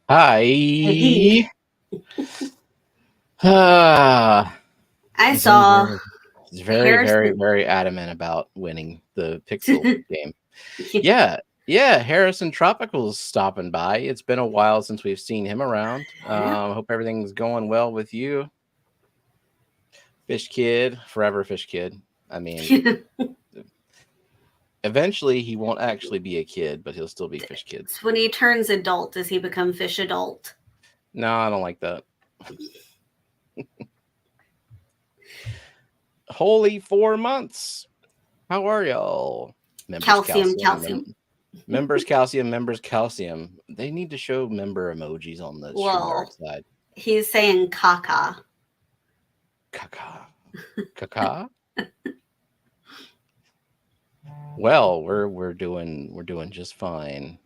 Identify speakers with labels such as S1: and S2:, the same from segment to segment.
S1: Hi.
S2: I saw.
S1: He's very adamant about winning the Pixel game. Yeah. Harrison Tropical's stopping by. It's been a while since we've seen him around. Hope everything's going well with you, Fish Kid. Forever Fish Kid. I mean, eventually he won't actually be a kid, but he'll still be Fish Kid.
S2: So when he turns adult, does he become Fish Adult?
S1: No, I don't like that. Holy 4 months. How are y'all?
S2: Members calcium.
S1: Members calcium. They need to show member emojis on the side.
S2: He's saying caca.
S1: Caca. Well, we're doing just fine.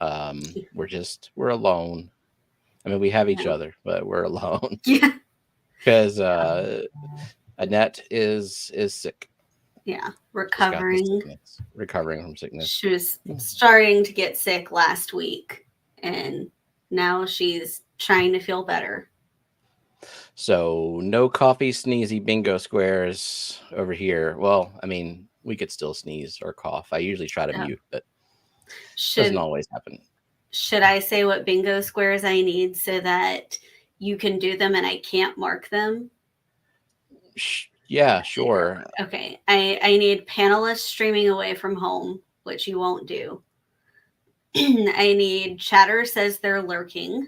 S1: We're alone. I mean, we have each other, but we're alone.
S2: Yeah.
S1: Because Annette is sick.
S2: Yeah, recovering
S1: from sickness.
S2: She was starting to get sick last week, and now she's trying to feel better.
S1: So no coffee, sneezy, bingo squares over here. Well, I mean, we could still sneeze or cough. I usually try to mute, but doesn't always happen.
S2: Should I say what bingo squares I need so that you can do them and I can't mark them?
S1: Yeah, sure.
S2: Okay. I need panelists streaming away from home, which you won't do. I need chatter says they're lurking.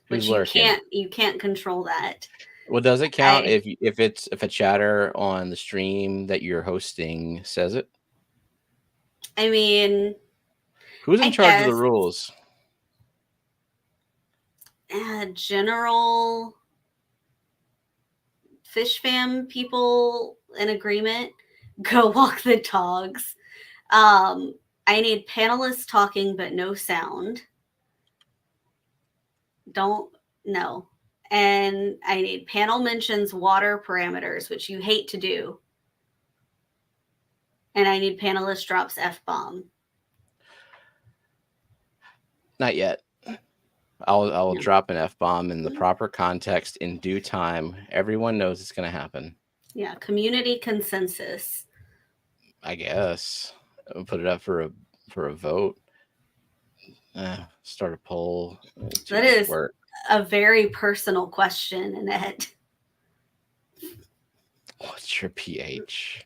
S1: Who's lurking?
S2: You can't control that.
S1: Well, does it count if a chatter on the stream that you're hosting says it?
S2: I mean,
S1: who's in charge of the rules?
S2: General Fishfam people in agreement. Go walk the dogs. I need panelists talking but no sound. No. And I need panel mentions water parameters, which you hate to do. And I need panelist drops F-bomb.
S1: Not yet. I'll drop an F-bomb in the proper context in due time. Everyone knows it's going to happen.
S2: Yeah, community consensus.
S1: I guess. I'll put it up for a vote. Start a poll.
S2: That is a very personal question, Annette.
S1: What's your pH?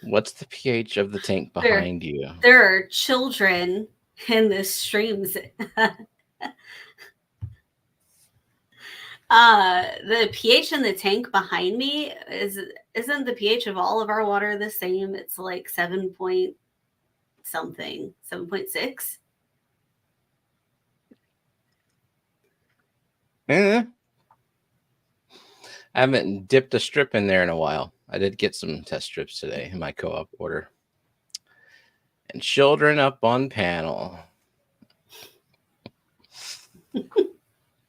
S1: What's the pH of the tank behind you?
S2: There are children in the streams. The pH in the tank behind me isn't the pH of all of our water the same? It's like 7 point something, 7.6.
S1: I haven't dipped a strip in there in a while. I did get some test strips today in my co-op order. And children up on panel.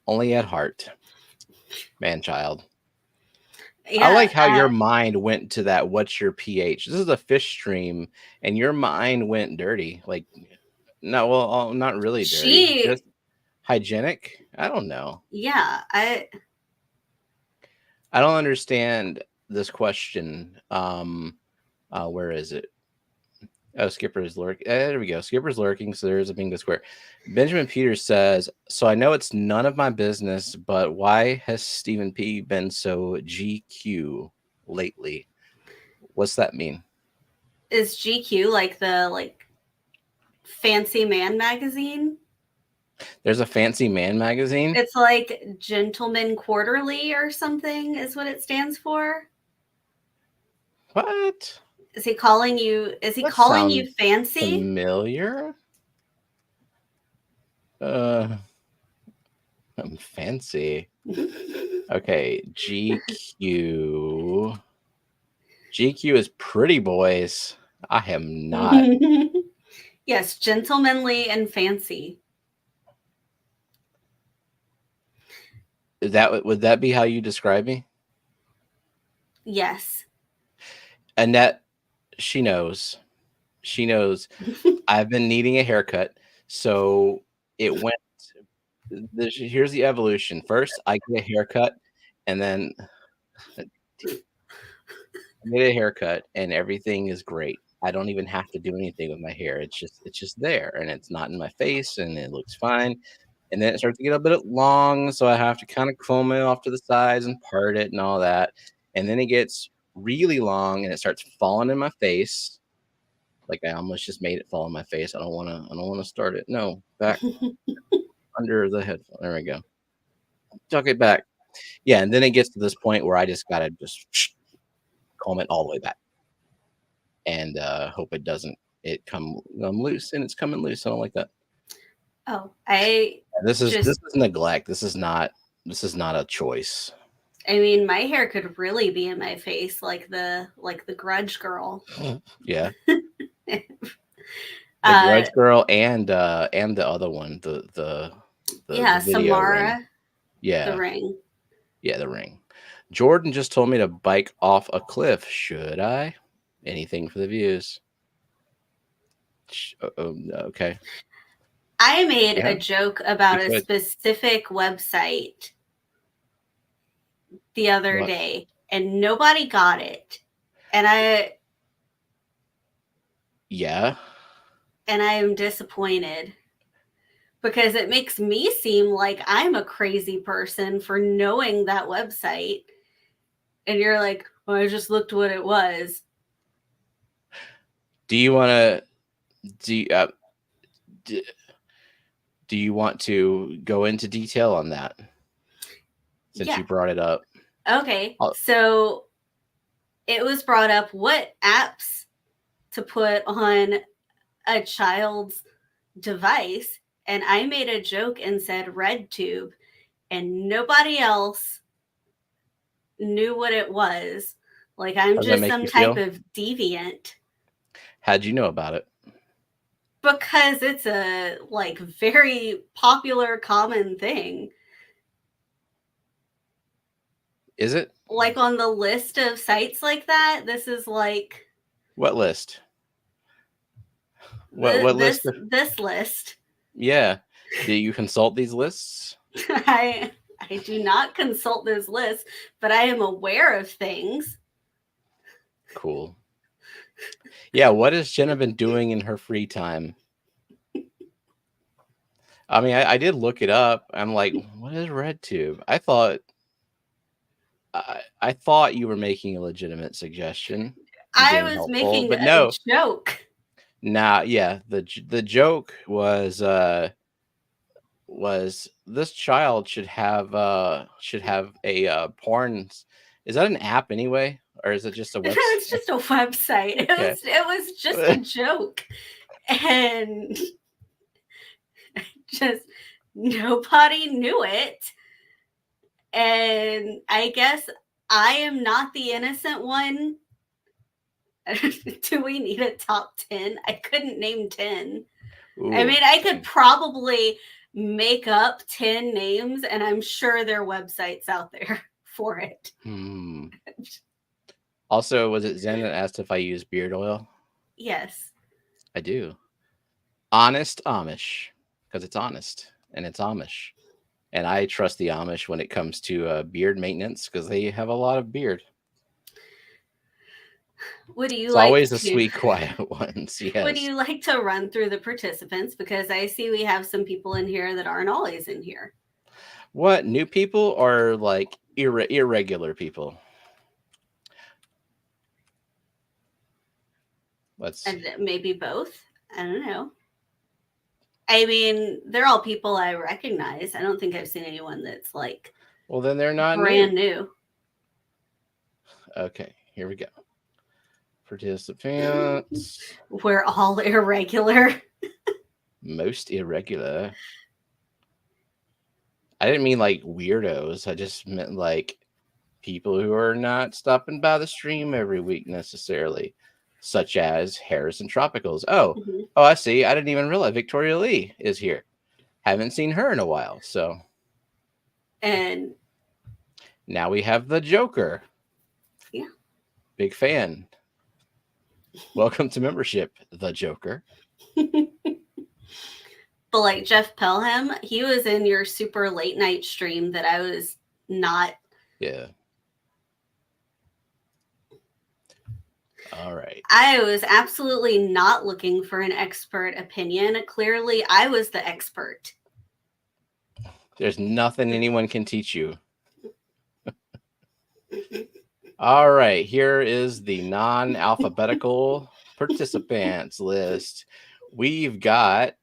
S1: Only at heart. Man-child. Yeah, I like how your mind went to that. What's your pH? This is a fish stream, and your mind went dirty. Like, no, well, not really dirty. Just hygienic. I don't know.
S2: Yeah, I
S1: don't understand this question. Where is it? Oh, Skipper's lurking. There we go. Skipper's lurking. So there's a bingo square. Benjamin Peters says, so I know it's none of my business, but why has Stephen P been so GQ lately? What's that mean?
S2: Is GQ like the fancy man magazine?
S1: There's a fancy man magazine?
S2: It's like Gentleman Quarterly or something is what it stands for.
S1: What?
S2: Is he calling you? Is he calling you fancy?
S1: Familiar? I'm fancy. Okay, GQ. GQ is pretty boys. I am not.
S2: Yes, gentlemanly and fancy.
S1: Would that be how you describe me?
S2: Yes.
S1: Annette, she knows. She knows. I've been needing a haircut, so it went. Here's the evolution. First, I get a haircut, and then I get a haircut, and everything is great. I don't even have to do anything with my hair. It's just there, and it's not in my face, and it looks fine. And then it starts to get a bit long, so I have to kind of comb it off to the sides and part it and all that. And then it gets really long, and it starts falling in my face. Like I almost just made it fall in my face. I don't want to start it. No, back under the headphone. There we go. Tuck it back. Yeah, and then it gets to this point where I just gotta just comb it all the way back, and hope it doesn't come loose. And it's coming loose. I don't like that.
S2: Oh,
S1: This is neglect. This is not a choice.
S2: I mean, my hair could really be in my face, like the Grudge girl.
S1: Yeah. The Grudge girl and the other one, the
S2: yeah,
S1: video
S2: Samara.
S1: ring. Yeah,
S2: the ring.
S1: Yeah, the ring. Jordan just told me to bike off a cliff. Should I? Anything for the views. Okay.
S2: I made a joke about a specific website the other day, and nobody got it. And I am disappointed because it makes me seem like I'm a crazy person for knowing that website. And you're like, well, I just looked what it was.
S1: Do you want to do you want to go into detail on that since you brought it up?
S2: Okay. So it was brought up what apps to put on a child's device, and I made a joke and said RedTube, and nobody else knew what it was. Like I'm just some type of deviant.
S1: How'd you know about it?
S2: Because it's a very popular, common thing.
S1: Is it?
S2: Like on the list of sites like that, this is like...
S1: What list? What list?
S2: This list.
S1: Yeah. Do you consult these lists?
S2: I do not consult those lists, but I am aware of things.
S1: Cool. Yeah, what has Jenna been doing in her free time? I mean, I did look it up. I'm like, what is RedTube? I thought you were making a legitimate suggestion.
S2: I was making a joke.
S1: Nah, yeah, the joke was this child should have a porn. Is that an app anyway, or is it just a website?
S2: It's just a website. Okay. It was just a joke, and just nobody knew it. And I guess I am not the innocent one. Do we need a top 10? I couldn't name 10. Ooh. I mean, I could probably make up 10 names, and I'm sure there are websites out there for it.
S1: Also, was it Zen that asked if I use beard oil?
S2: Yes.
S1: I do. Honest Amish, because it's honest and it's Amish. And I trust the Amish when it comes to beard maintenance because they have a lot of beard.
S2: Would you
S1: it's always the sweet, quiet ones. Yes.
S2: Would you like to run through the participants? Because I see we have some people in here that aren't always in here.
S1: What, new people or like irregular people?
S2: And maybe both. I don't know. I mean, they're all people I recognize. I don't think I've seen anyone that's like...
S1: Well, then they're not
S2: brand new.
S1: Okay, here we go. Participants.
S2: We're all irregular.
S1: Most irregular. I didn't mean like weirdos. I just meant like people who are not stopping by the stream every week necessarily, such as Harrison Tropicals. Oh, I see. I didn't even realize Victoria Lee is here. Haven't seen her in a while. So,
S2: and
S1: now we have the Joker.
S2: Yeah.
S1: Big fan. Welcome to membership, the Joker.
S2: But like Jeff Pelham, he was in your super late night stream that I was not.
S1: Yeah. All right.
S2: I was absolutely not looking for an expert opinion. Clearly, I was the expert.
S1: There's nothing anyone can teach you. All right. Here is the non-alphabetical participants list. We've got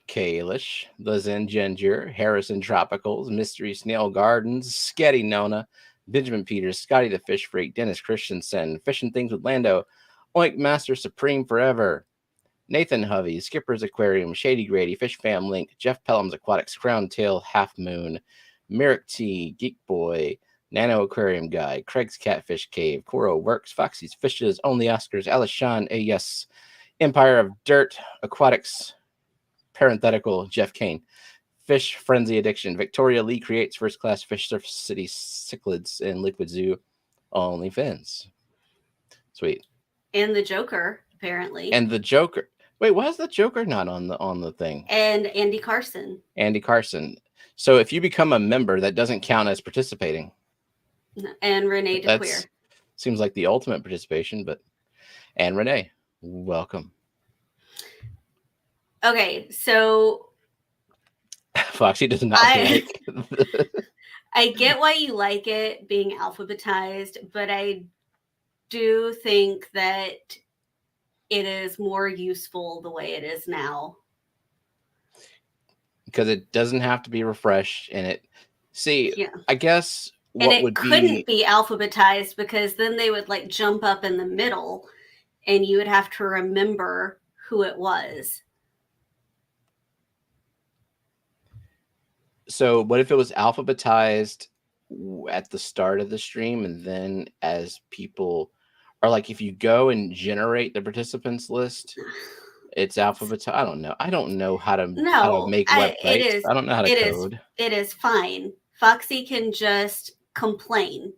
S1: Kalish, the Zen Ginger, Harrison Tropicals, Mystery Snail Gardens, Sketty Nona, Benjamin Peters, Scotty the Fish Freak, Dennis Christensen, Fishing Things with Lando, Oink Master Supreme Forever, Nathan Hovey, Skipper's Aquarium, Shady Grady, Fishfam Link, Jeff Pelham's Aquatics, Crown Tail, Half Moon, Merrick T, Geek Boy, Nano Aquarium Guy, Craig's Catfish Cave, Coro Works, Foxy's Fishes, Only Oscars, Alishan, yes, Empire of Dirt, Aquatics, parenthetical, Jeff Kane, Fish Frenzy Addiction, Victoria Lee creates First Class Fish Surf City Cichlids and Liquid Zoo, Only Fins. Sweet.
S2: And the Joker, apparently.
S1: And the Joker. Wait, why is the Joker not on the thing?
S2: And Andy Carson.
S1: Andy Carson. So if you become a member, that doesn't count as participating.
S2: And Renee DeQueer.
S1: Seems like the ultimate participation, but and Renee, welcome.
S2: Okay, so
S1: Foxy does not like.
S2: I get why you like it being alphabetized, but I do think that it is more useful the way it is now.
S1: Because it doesn't have to be refreshed, and it. See, yeah. I guess.
S2: And it couldn't be alphabetized because then they would like jump up in the middle, and you would have to remember who it was.
S1: So what if it was alphabetized at the start of the stream, and then as people are like, if you go and generate the participants list, it's alphabetized? I don't know. I don't know how to make websites. I don't know how to code.
S2: It is fine. Foxy can just complain.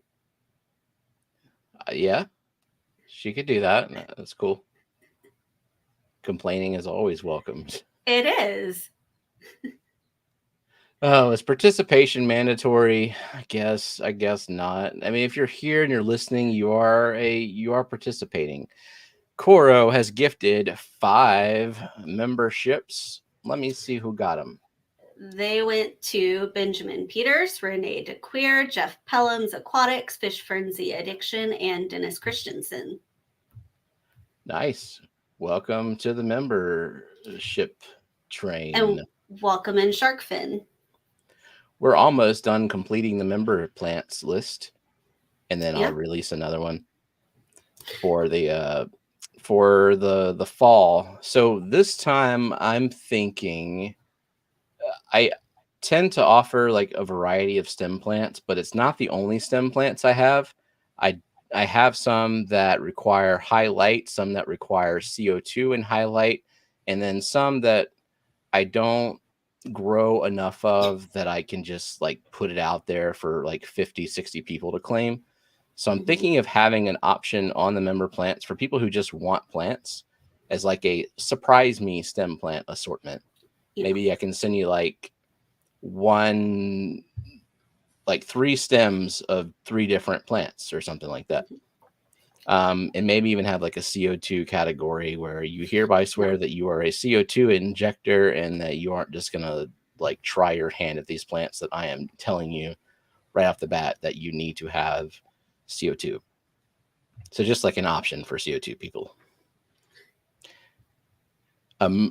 S1: Yeah, she could do that. That's cool. Complaining is always welcomed.
S2: It is.
S1: Oh, is participation mandatory? I guess not. I mean, if you're here and you're listening, you are participating. Coro has gifted 5 memberships. Let me see who got them.
S2: They went to Benjamin Peters, Renee DeQueer, Jeff Pelham's Aquatics, Fish Frenzy Addiction, and Dennis Christensen.
S1: Nice. Welcome to the membership train.
S2: And welcome in Sharkfin.
S1: We're almost done completing the member plants list, and then I'll release another one for the fall. So this time I'm thinking I tend to offer like a variety of stem plants, but it's not the only stem plants I have. I have some that require highlight, some that require CO2 and highlight, and then some that I don't grow enough of that I can just like put it out there for like 50, 60 people to claim. So I'm thinking of having an option on the member plants for people who just want plants as like a surprise me stem plant assortment. Yeah. Maybe I can send you like 3 stems of 3 different plants or something like that. And maybe even have like a CO2 category where you hereby swear that you are a CO2 injector and that you aren't just going to like try your hand at these plants that I am telling you right off the bat that you need to have CO2. So just like an option for CO2 people.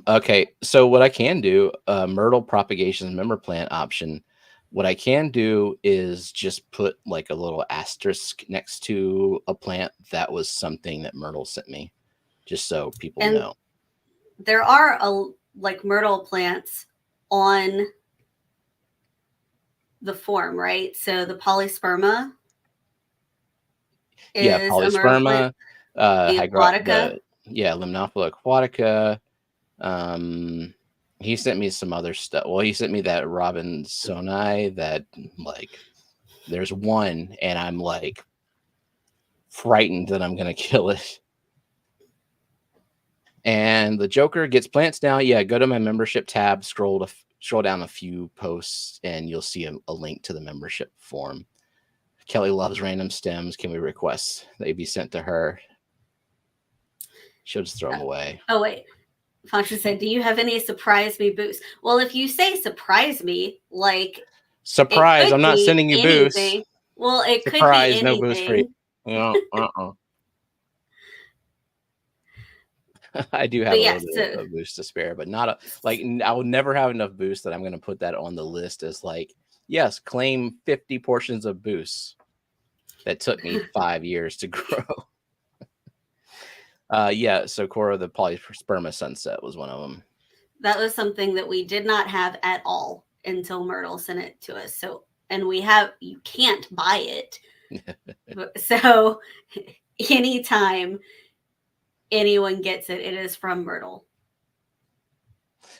S1: Okay, so what I can do, Myrtle Propagations member plant option, what I can do is just put like a little asterisk next to a plant that was something that Myrtle sent me, just so people know.
S2: There are like Myrtle plants on the form, right? So the polysperma
S1: Yeah,
S2: is a myrtle
S1: polysperma,
S2: plant. The aquatica.
S1: Limnophila aquatica. He sent me some other stuff. Well, he sent me that Robinsoni that like there's one, and I'm like frightened that I'm gonna kill it. And the Joker gets plants now. Yeah, go to my membership tab, scroll down a few posts, and you'll see a link to the membership form. Kelly loves random stems. Can we request they be sent to her? She'll just throw them away.
S2: Oh wait, Fontra said, "Do you have any surprise me boosts?" Well, if you say surprise me, like
S1: surprise, I'm not sending you
S2: anything.
S1: boosts.
S2: Well, it
S1: Surprise,
S2: could be anything.
S1: No boost for you. No, I do have a little bit of boost to spare, but not I will never have enough boost that I'm going to put that on the list as like, yes, claim 50 portions of boosts that took me 5 years to grow. Yeah, so Cora, the polysperma sunset was one of them.
S2: That was something that we did not have at all until Myrtle sent it to us. So, and you can't buy it. So anytime anyone gets it, it is from Myrtle.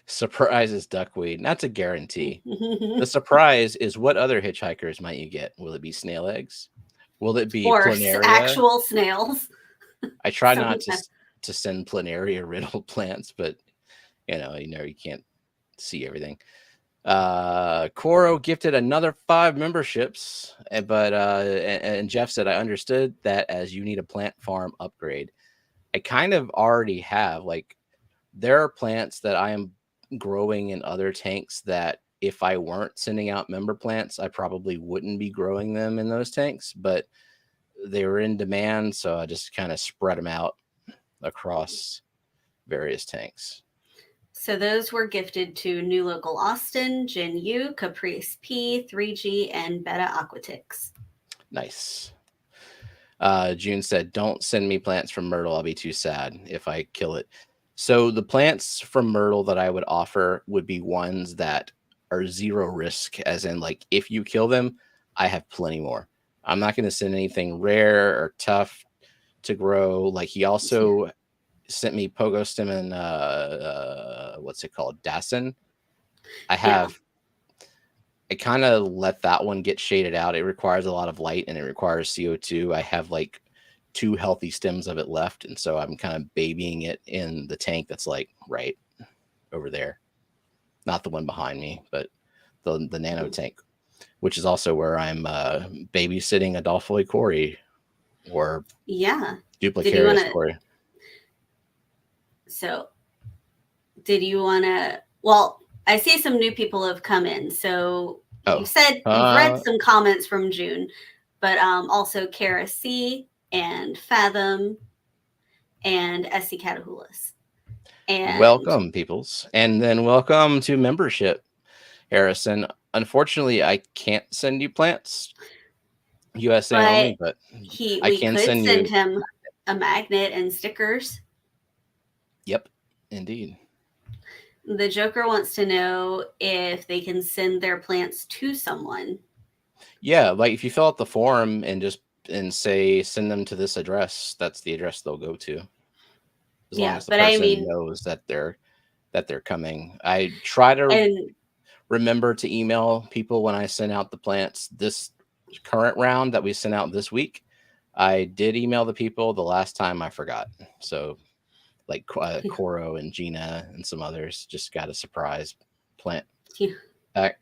S1: Surprise is duckweed. That's a guarantee. The surprise is what other hitchhikers might you get? Will it be snail eggs? Will it be planaria?
S2: Actual snails?
S1: I try not to send planaria riddle plants, but you can't see everything. Coro gifted another 5 memberships, but and Jeff said, I understood that as you need a plant farm upgrade. I kind of already have. Like, there are plants that I am growing in other tanks that if I weren't sending out member plants, I probably wouldn't be growing them in those tanks, but they were in demand, so I just kind of spread them out across various tanks.
S2: So those were gifted to New Local Austin, Jin Yu, Caprice P, 3G, and Beta Aquatics.
S1: Nice. June said, don't send me plants from Myrtle. I'll be too sad if I kill it. So the plants from Myrtle that I would offer would be ones that are 0 risk, as in, like, if you kill them, I have plenty more. I'm not going to send anything rare or tough to grow. Like, he also sent me pogo stem and what's it called, Dasin. I kind of let that one get shaded out. It requires a lot of light and it requires CO2. I have like 2 healthy stems of it left, and so I'm kind of babying it in the tank that's like right over there, not the one behind me, but the nano tank, which is also where I'm babysitting Adolphoid Corey or Duplicarius Corey.
S2: So did you want to, well, I see some new people have come in. So you said you've read some comments from June, but also Kara C and Fathom and SC Catahoulus. And
S1: welcome, peoples. And then welcome to membership, Harrison. Unfortunately, I can't send you plants. USA only, but
S2: we could send him a magnet and stickers.
S1: Yep, indeed.
S2: The Joker wants to know if they can send their plants to someone.
S1: Yeah, like if you fill out the form and say send them to this address, that's the address they'll go to. As long as the person knows that they're coming. I try to remember to email people when I send out the plants. This current round that we sent out this week, I did email the people. The last time I forgot. So like Coro and Gina and some others just got a surprise plant back.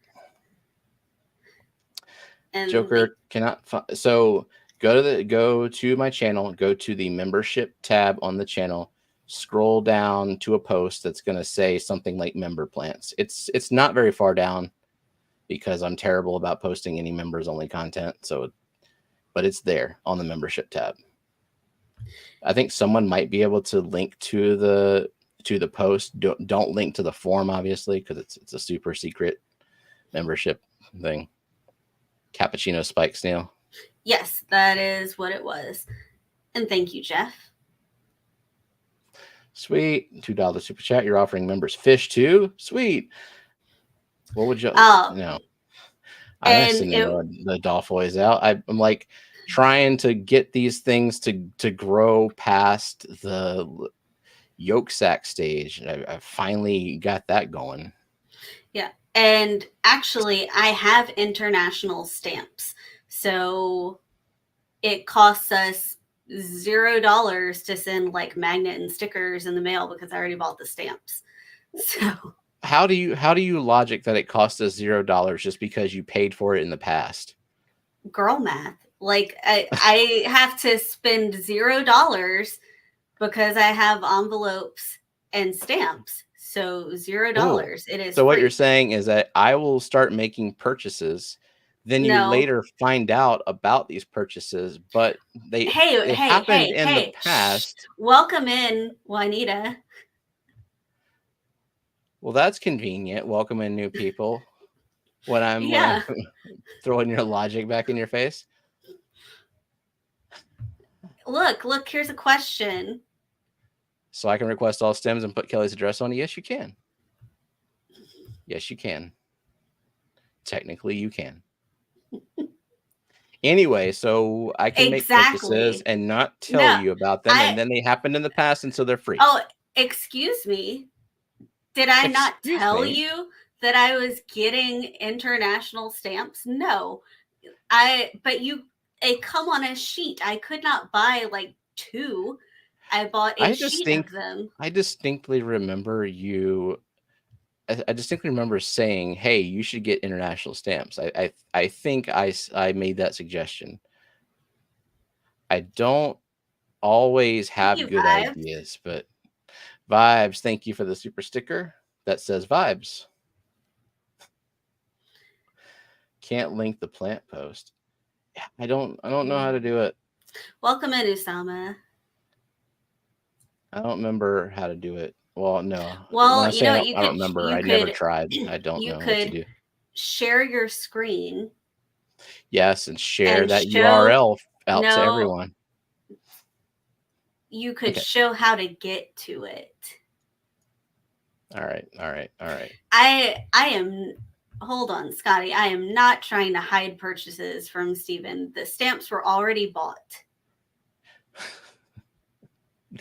S1: And Joker cannot so go to my channel, go to the membership tab on the channel, scroll down to a post that's going to say something like member plants. It's not very far down because I'm terrible about posting any members only content, but it's there on the membership tab. I think someone might be able to link to the post. Don't link to the form, obviously, because it's a super secret membership thing. Cappuccino Spike Snail.
S2: Yes, that is what it was. And thank you, Jeff.
S1: Sweet. $2 super chat. You're offering members fish too? Sweet. What would you know? I don't see the Dolphoys out. I'm like trying to get these things to grow past the yolk sac stage. I finally got that going.
S2: Yeah. And actually, I have international stamps. So it costs us $0 to send like magnet and stickers in the mail because I already bought the stamps. So
S1: how do you logic that it costs us $0 just because you paid for it in the past?
S2: Girl math. Like I have to spend $0 because I have envelopes and stamps. So $0.
S1: Ooh.
S2: It is
S1: So what
S2: free.
S1: you're saying is that I will start making purchases, then you later find out about these purchases, but they happened in the past.
S2: Shh. Welcome in, Juanita.
S1: Well, that's convenient. Welcome in new people when I'm throwing your logic back in your face.
S2: Look, here's a question.
S1: So I can request all stems and put Kelly's address on it? Yes, you can. Yes, you can. Technically, you can. Anyway, so I can make purchases and not tell you about them, and then they happened in the past, and so they're free.
S2: Oh, excuse me. Did I not tell you that I was getting international stamps? No. But it come on a sheet. I could not buy like 2. I bought a sheet of them.
S1: I distinctly remember I distinctly remember saying, "Hey, you should get international stamps." I think I made that suggestion. I don't always have good ideas, but Vibes, thank you for the super sticker that says Vibes. Can't link the plant post. I don't know how to do it.
S2: Welcome in, Usama.
S1: I don't remember how to do it. Well, no.
S2: Well,
S1: I don't remember. I never tried. I don't know what to do.
S2: Share your screen.
S1: Yes, and share that URL out to everyone.
S2: You could show how to get to it.
S1: All right.
S2: I am. Hold on, Scotty. I am not trying to hide purchases from Steven. The stamps were already bought.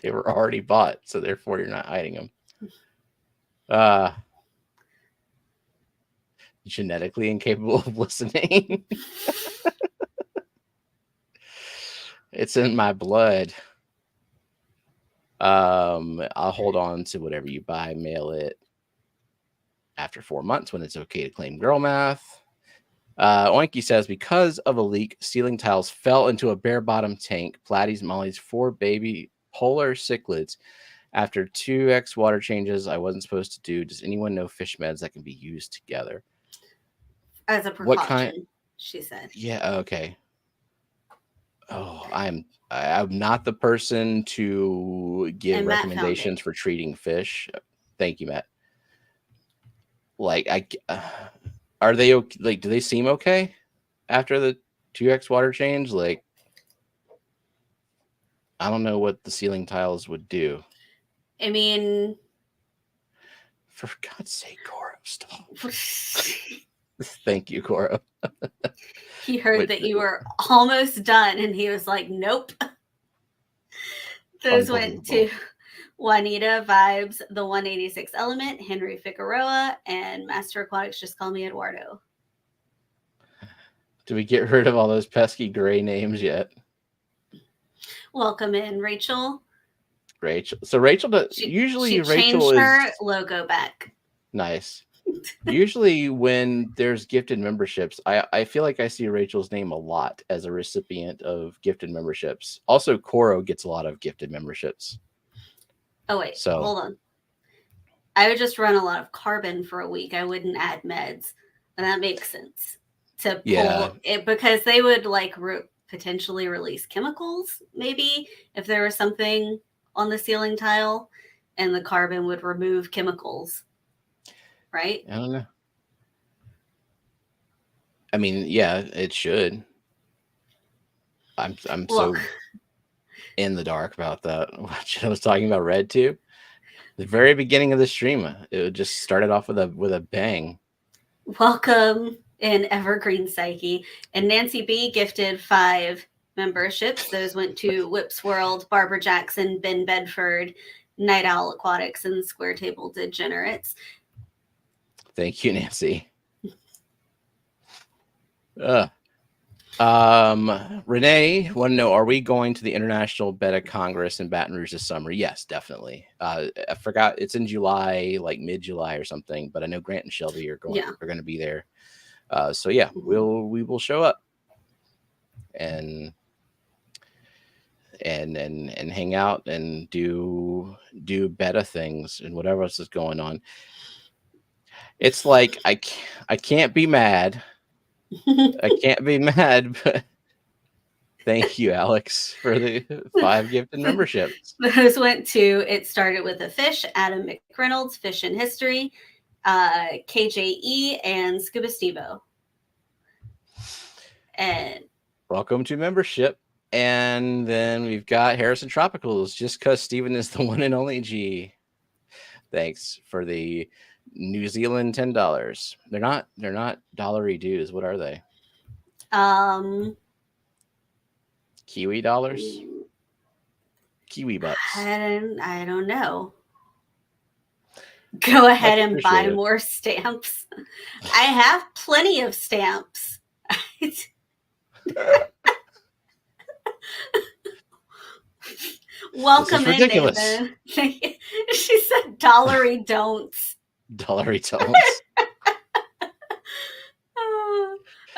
S1: They were already bought, so therefore you're not hiding them. Genetically incapable of listening. It's in my blood. I'll hold on to whatever you buy, mail it after 4 months when it's okay to claim girl math. Oinky says, because of a leak, ceiling tiles fell into a bare bottom tank. Platy's Molly's 4 baby polar cichlids. After 2x water changes I wasn't supposed to do. Does anyone know fish meds that can be used together?
S2: As a precaution, she said.
S1: Yeah, okay. Oh, I'm not the person to give recommendations for treating fish. Thank you, Matt. Like, are they okay? Like, do they seem okay after the 2x water change? Like, I don't know what the ceiling tiles would do.
S2: I mean,
S1: for God's sake, Cora, stop. Thank you, Cora.
S2: He heard that you were almost done, and he was like, nope. Those went to Juanita, Vibes, the 186 Element, Henry Figueroa, and Master Aquatics. Just call me Eduardo.
S1: Do we get rid of all those pesky gray names yet?
S2: Welcome in, Rachel.
S1: So Rachel does usually. Rachel
S2: changed her logo back.
S1: Nice. Usually when there's gifted memberships, I feel like I see Rachel's name a lot as a recipient of gifted memberships. Also, Coro gets a lot of gifted memberships.
S2: Oh, wait. So, hold on. I would just run a lot of carbon for a week. I wouldn't add meds. And that makes sense. To pull it, because they would like potentially release chemicals, maybe, if there was something on the ceiling tile, and the carbon would remove chemicals. Right?
S1: I don't know. I mean, yeah, it should. I'm so in the dark about that. I was talking about red too. The very beginning of the stream, it just started off with a bang.
S2: Welcome, in Evergreen Psyche. And Nancy B gifted 5 memberships. Those went to Whips World, Barbara Jackson, Ben Bedford, Night Owl Aquatics, and Square Table Degenerates.
S1: Thank you, Nancy. Renee want to know, are we going to the International Betta Congress in Baton Rouge this summer? Yes, definitely. I forgot it's in July, like mid-July or something, but I know Grant and Shelby are going to be there. So yeah, we will show up and hang out and do Betta things and whatever else is going on. It's like I can't be mad. I can't be mad, but thank you, Alex, for the 5 gifted memberships.
S2: Those went to, it started with a fish, Adam McReynolds, Fish in History, KJE, and Scuba Stevo. And
S1: welcome to membership. And then we've got Harrison Tropicals, just because Steven is the one and only G. Thanks for the New Zealand $10. They're not dollary dues. What are they? Kiwi dollars? Kiwi bucks.
S2: I don't know. Go ahead and buy more stamps. I have plenty of stamps. Welcome in, Nathan. She said dollary don'ts.
S1: Dollary don'ts.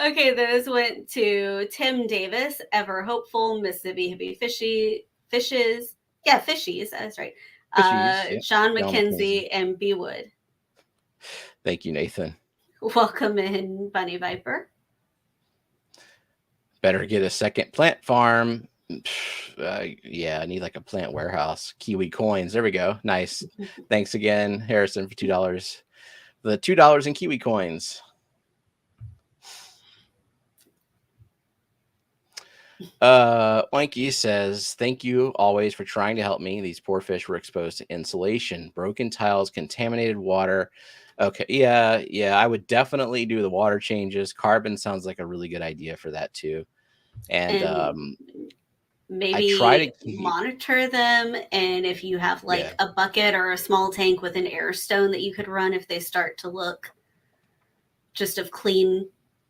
S2: Okay, those went to Tim Davis, Ever Hopeful, Mississippi Hippie Fishes. Yeah, Fishies, that's right. John McKenzie and B. Wood.
S1: Thank you, Nathan.
S2: Welcome in, Bunny Viper.
S1: Better get a second plant farm. Yeah, I need like a plant warehouse. Kiwi coins. There we go. Nice. Thanks again, Harrison, for $2. The $2 in Kiwi coins. Oinky says, thank you always for trying to help me. These poor fish were exposed to insulation, broken tiles, contaminated water. Okay, yeah, I would definitely do the water changes. Carbon sounds like a really good idea for that too. And
S2: maybe try to monitor them, and if you have like a bucket or a small tank with an air stone that you could run if they start to look just of clean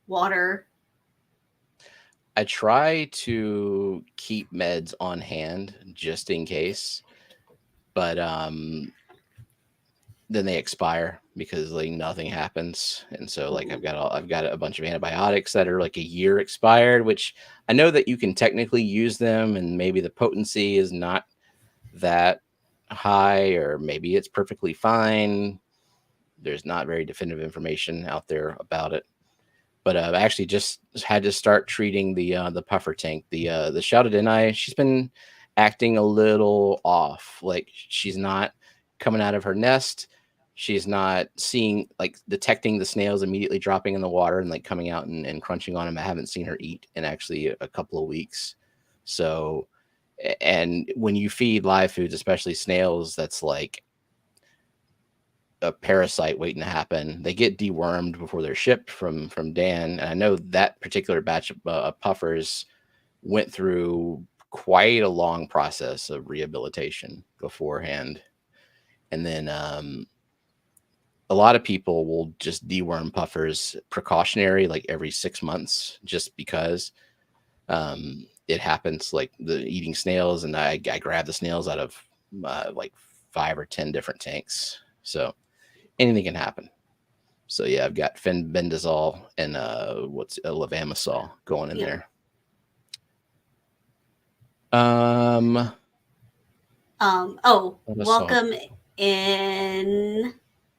S2: water.
S1: I try to keep meds on hand just in case, but then they expire because like nothing happens. And so like I've got a bunch of antibiotics that are like a year expired, which I know that you can technically use them and maybe the potency is not that high, or maybe it's perfectly fine. There's not very definitive information out there about it. But I've actually just had to start treating the puffer tank. The Shouted In Eye, she's been acting a little off. Like she's not coming out of her nest. She's not detecting the snails immediately dropping in the water and like coming out and crunching on them. I haven't seen her eat in actually a couple of weeks. So, and when you feed live foods, especially snails, that's like a parasite waiting to happen. They get dewormed before they're shipped from Dan. And I know that particular batch of puffers went through quite a long process of rehabilitation beforehand. And then a lot of people will just deworm puffers precautionary, like every 6 months, just because it happens, like the eating snails. And I grab the snails out of like 5 or 10 different tanks. So anything can happen. So yeah, I've got fenbendazole and levamisole going in there.
S2: Welcome in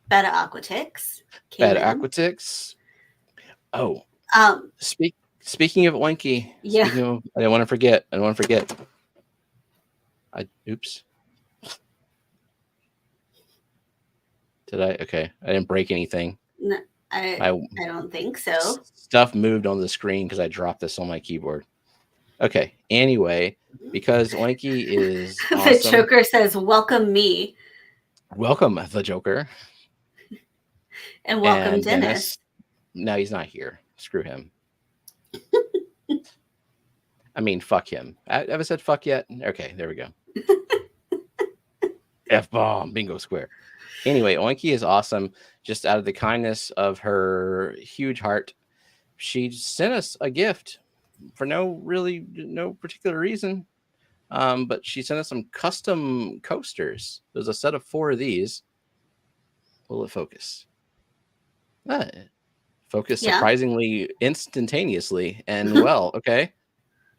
S2: Betta Aquatics.
S1: Betta Aquatics. Oh. Speaking of Oinky.
S2: Yeah.
S1: I don't want to forget. Oops. Did I? Okay. I didn't break anything.
S2: No, I don't think so.
S1: Stuff moved on the screen because I dropped this on my keyboard. Okay. Anyway, because Oinky is awesome.
S2: The Joker says, welcome me.
S1: Welcome, the Joker.
S2: And welcome Dennis.
S1: No, he's not here. Screw him. I mean, fuck him. I haven't said fuck yet. Okay, there we go. F-bomb, bingo square. Anyway, Oinky is awesome. Just out of the kindness of her huge heart, she sent us a gift for no particular reason. But she sent us some custom coasters. There's a set of 4 of these. Will it focus? Focus surprisingly instantaneously and well. Okay.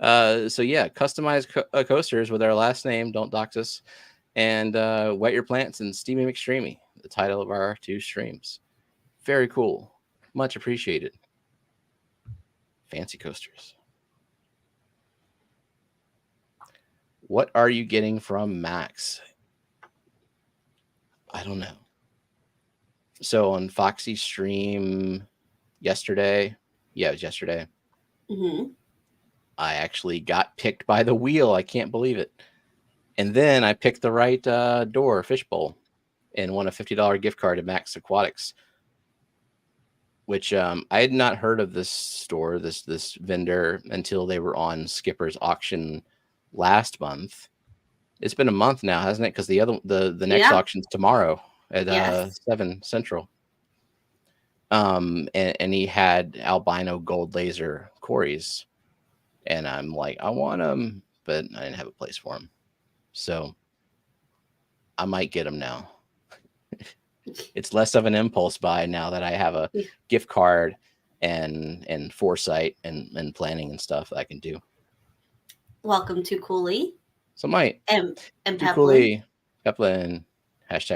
S1: So yeah, customized coasters with our last name. Don't dox us. And Wet Your Plants and Steamy McStreamy, the title of our 2 streams. Very cool. Much appreciated. Fancy coasters. What are you getting from Max? I don't know. So on Foxy's stream yesterday, it was yesterday.
S2: Mm-hmm.
S1: I actually got picked by the wheel. I can't believe it. And then I picked the right door fishbowl and won a $50 gift card to Max Aquatics, which I had not heard of this store, this vendor, until they were on Skipper's auction last month. It's been a month now, hasn't it? Because the next auction's tomorrow at 7 Central. And he had albino gold laser Corys, and I'm like, I want them, but I didn't have a place for them, so I might get them now. It's less of an impulse buy now that I have a gift card and foresight and planning and stuff that I can do.
S2: Welcome to Cooley.
S1: So might
S2: and
S1: Peplin. Peplin,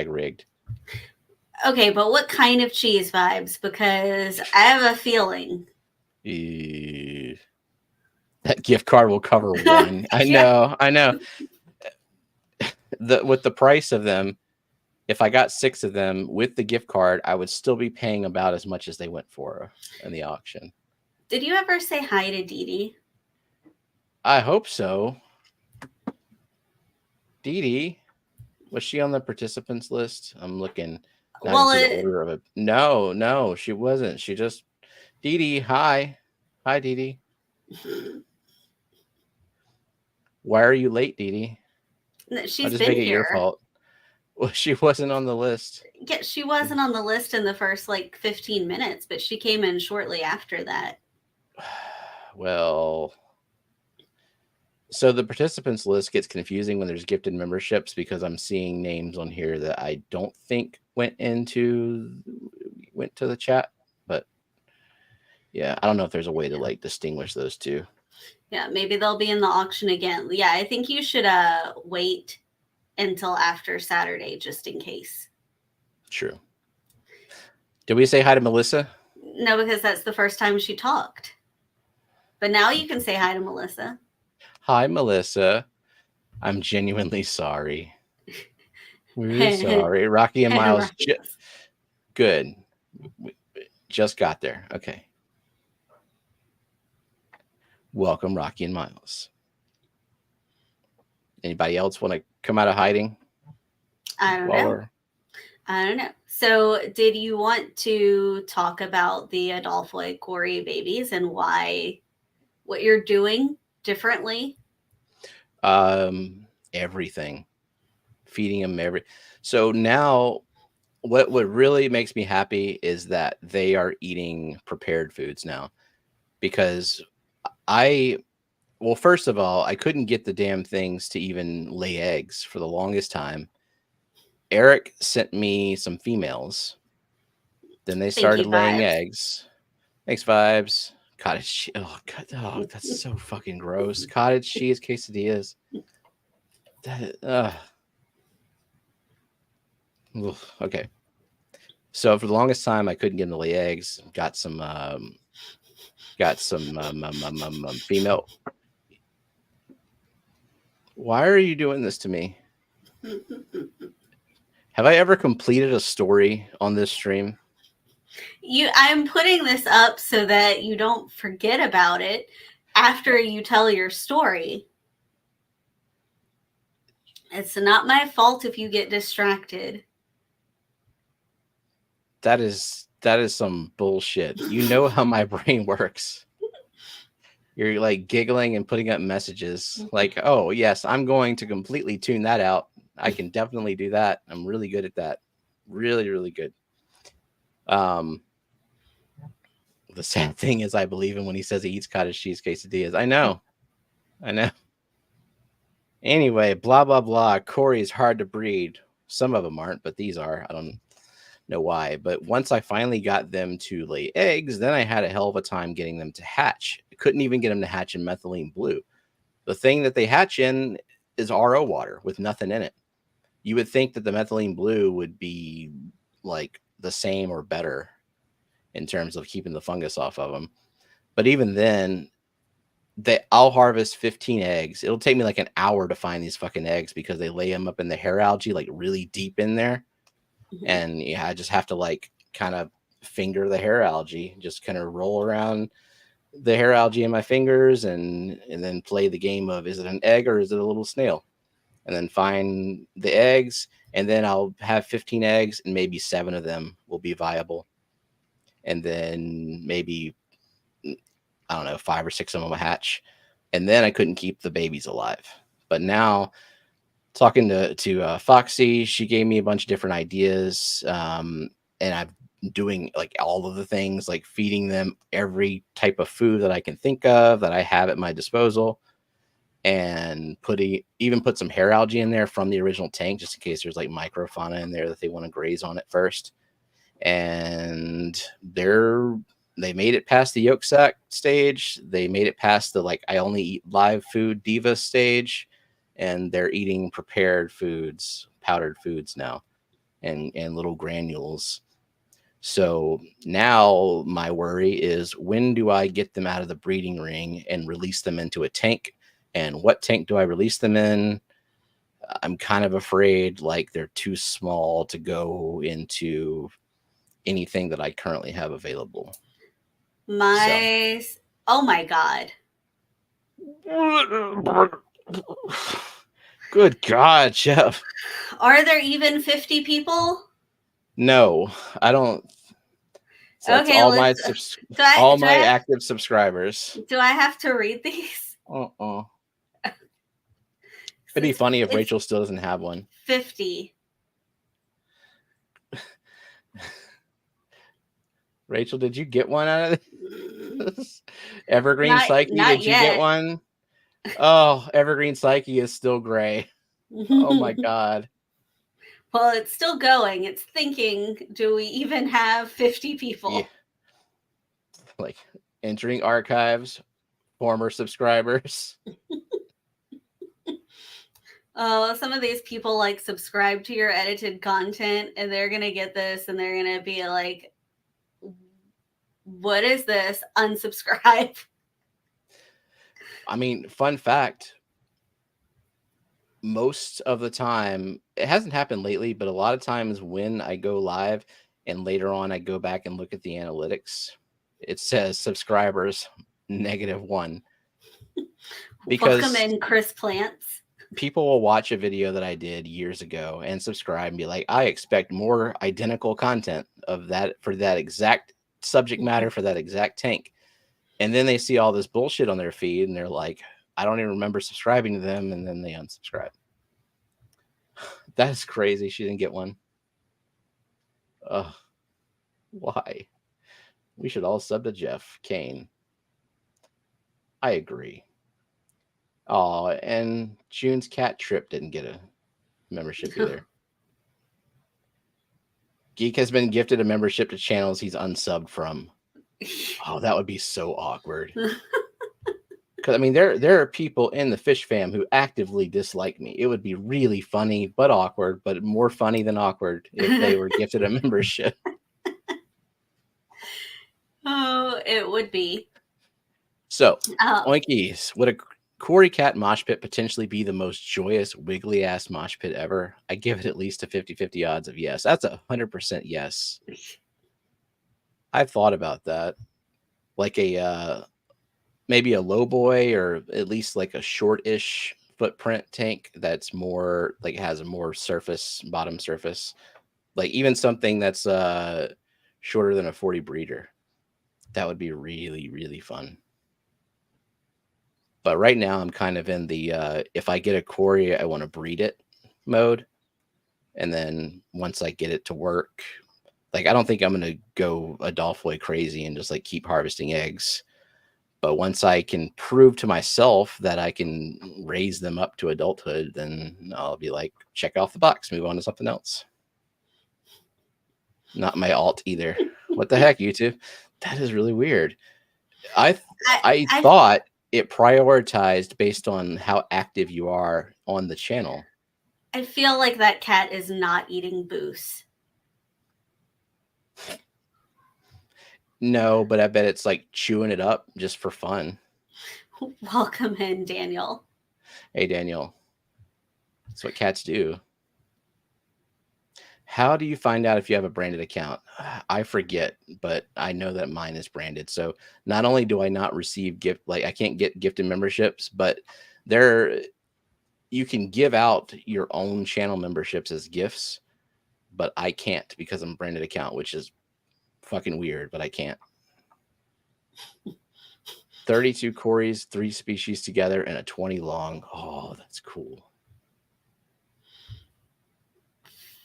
S1: #rigged.
S2: Okay, but what kind of cheese vibes? Because I have a feeling
S1: that gift card will cover one. I know. With the price of them, if I got 6 of them with the gift card, I would still be paying about as much as they went for in the auction.
S2: Did you ever say hi to Dee Dee?
S1: I hope so. Dee Dee, was she on the participants list? I'm looking. The order of it. No, she wasn't. She just Dee Dee. Hi, Dee Dee. Why are you late, Dee Dee?
S2: She's been here.
S1: Your fault. Well, she wasn't on the list.
S2: Yeah, she wasn't on the list in the first 15 minutes, but she came in shortly after that.
S1: Well, so the participants list gets confusing when there's gifted memberships because I'm seeing names on here that I don't think went to the chat, but yeah, I don't know if there's a way to distinguish those two.
S2: Yeah, maybe they'll be in the auction again. Yeah, I think you should wait until after Saturday just in case.
S1: True. Did we say hi to Melissa?
S2: No, because that's the first time she talked. But now you can say hi to Melissa.
S1: Hi, Melissa. I'm genuinely sorry. We're sorry. Rocky and Miles. Good. We just got there. Okay. Welcome, Rocky and Miles. Anybody else want to come out of hiding?
S2: I don't know. So did you want to talk about the Adolphoid Cory babies and what you're doing differently?
S1: Everything. Feeding them So now what really makes me happy is that they are eating prepared foods now, because first of all, I couldn't get the damn things to even lay eggs for the longest time. Eric sent me some females. Then they started laying eggs. Thanks, vibes. Cottage cheese. Oh, God. Oh, that's so fucking gross. Cottage cheese quesadillas. Okay. So for the longest time, I couldn't get them to lay eggs. Got some female. Why are you doing this to me? Have I ever completed a story on this stream?
S2: I'm putting this up so that you don't forget about it after you tell your story. It's not my fault if you get distracted.
S1: That is That is some bullshit. You know how my brain works. You're like giggling and putting up messages like, oh, yes, I'm going to completely tune that out. I can definitely do that. I'm really good at that. Really, really good. The sad thing is I believe him when he says he eats cottage cheese quesadillas. I know. Anyway, blah, blah, blah. Corey is hard to breed. Some of them aren't, but these are. I don't know why. But once I finally got them to lay eggs, then I had a hell of a time getting them to hatch. I couldn't even get them to hatch in methylene blue. The thing that they hatch in is RO water with nothing in it. You would think that the methylene blue would be like the same or better in terms of keeping the fungus off of them. But even then, I'll harvest 15 eggs. It'll take me like an hour to find these fucking eggs because they lay them up in the hair algae, like really deep in there. And yeah, I just have to like kind of finger the hair algae, just kind of roll around the hair algae in my fingers and then play the game of, is it an egg or is it a little snail? And then find the eggs, and then I'll have 15 eggs and maybe 7 of them will be viable. And then maybe, I don't know, 5 or 6 of them will hatch. And then I couldn't keep the babies alive. But now talking to Foxy, she gave me a bunch of different ideas. And I'm doing like all of the things, like feeding them every type of food that I can think of that I have at my disposal. And put some hair algae in there from the original tank, just in case there's like microfauna in there that they want to graze on it first. And they made it past the yolk sac stage. They made it past the like I only eat live food diva stage, and they're eating prepared foods, powdered foods now, and little granules. So now my worry is, when do I get them out of the breeding ring and release them into a tank? And what tank do I release them in? I'm kind of afraid like they're too small to go into anything that I currently have available.
S2: Oh my God.
S1: Good God, Jeff.
S2: Are there even 50 people?
S1: No, I don't. So that's
S2: okay,
S1: all my active subscribers.
S2: Do I have to read these?
S1: It'd be funny if Rachel still doesn't have one.
S2: 50.
S1: Rachel, did you get one out of this? Evergreen Psyche, did you get one? Oh, Evergreen Psyche is still gray. Oh my God.
S2: Well, it's still going. It's thinking, do we even have 50 people?
S1: Yeah. Like entering archives, former subscribers.
S2: Oh, some of these people like subscribe to your edited content, and they're going to get this and they're going to be like, what is this? Unsubscribe.
S1: I mean, fun fact, most of the time, it hasn't happened lately, but a lot of times when I go live and later on I go back and look at the analytics, it says subscribers -1. Because
S2: welcome in, Chris Plants.
S1: People will watch a video that I did years ago and subscribe and be like, I expect more identical content of that for that exact subject matter for that exact tank. And then they see all this bullshit on their feed and they're like, I don't even remember subscribing to them. And then they unsubscribe. That's crazy. She didn't get one. Why? We should all sub to Jeff Kane. I agree. Oh, and June's cat trip didn't get a membership either. Geek has been gifted a membership to channels he's unsubbed from. Oh, that would be so awkward. Because I mean, there are people in the Fishfam who actively dislike me. It would be really funny but awkward, but more funny than awkward if they were gifted a membership.
S2: Oh, it would be.
S1: So, Oinkies, would a Corey Cat mosh pit potentially be the most joyous, wiggly ass mosh pit ever? I give it at least a 50-50 odds of yes. That's 100% yes. I've thought about that. Like maybe a low boy, or at least like a short-ish footprint tank that's more like has a more surface, bottom surface. Like even something that's shorter than a 40 breeder. That would be really, really fun. But right now I'm kind of in the if I get a quarry, I want to breed it mode. And then once I get it to work, like I don't think I'm going to go Adolfoy crazy and just like keep harvesting eggs. But once I can prove to myself that I can raise them up to adulthood, then I'll be like, check off the box, move on to something else. Not my alt either. What the heck, YouTube? That is really weird. I thought it prioritized based on how active you are on the channel.
S2: I feel like that cat is not eating boost.
S1: No, but I bet it's like chewing it up just for fun.
S2: Welcome in, Daniel.
S1: Hey, Daniel. That's what cats do. How do you find out if you have a branded account? I forget, but I know that mine is branded. So not only do I not receive I can't get gifted memberships, but you can give out your own channel memberships as gifts, but I can't because I'm a branded account, which is fucking weird, but I can't. 32 Corys, 3 species together, and a 20 long. Oh, that's cool.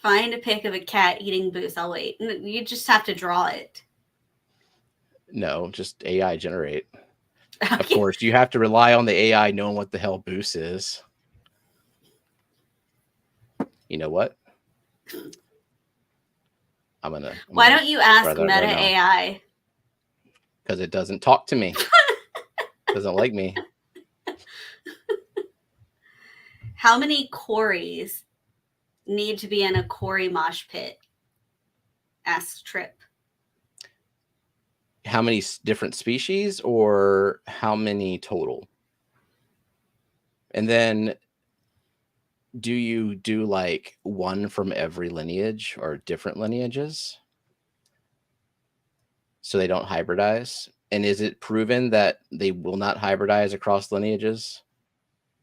S2: Find a pic of a cat eating boost. I'll wait. You just have to draw it.
S1: No, just AI generate. Okay. Of course, you have to rely on the AI knowing what the hell boost is. You know what?
S2: Why don't you ask Meta
S1: right
S2: AI?
S1: Because it doesn't talk to me. Doesn't like me.
S2: How many Corys need to be in a Cory mosh pit? Asks Trip.
S1: How many different species or how many total? And then do you do like one from every lineage or different lineages so they don't hybridize? And is it proven that they will not hybridize across lineages?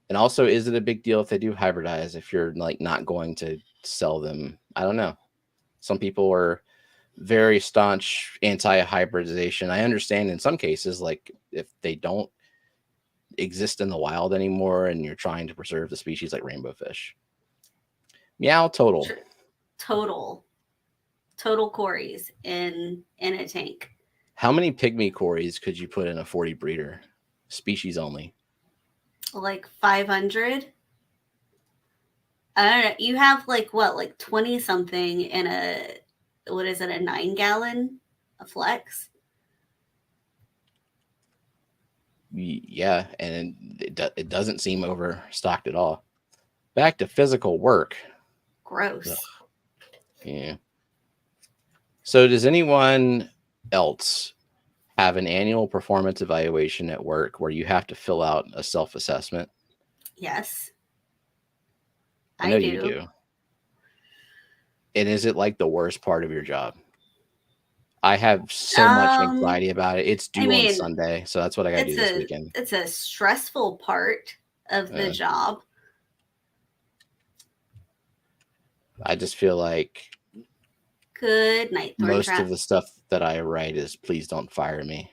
S1: And also, is it a big deal if they do hybridize if you're like not going to sell them? I don't know. Some people are very staunch anti-hybridization. I understand in some cases, like if they don't exist in the wild anymore and you're trying to preserve the species, like rainbow fish. Meow total.
S2: Total Corys in a tank.
S1: How many pygmy Corys could you put in a 40 breeder? Species only.
S2: Like 500. I don't know. You have like what, like 20 something in a, what is it, a 9-gallon, a flex?
S1: Yeah, and it doesn't seem overstocked at all. Back to physical work.
S2: Gross.
S1: Ugh. Yeah. So does anyone else have an annual performance evaluation at work where you have to fill out a self-assessment?
S2: Yes.
S1: I know you do. And is it like the worst part of your job? I have so much anxiety about it. It's due on Sunday, so that's what I got to do this weekend.
S2: It's a stressful part of the job.
S1: I just feel like
S2: good night,
S1: most of the stuff that I write is please don't fire me.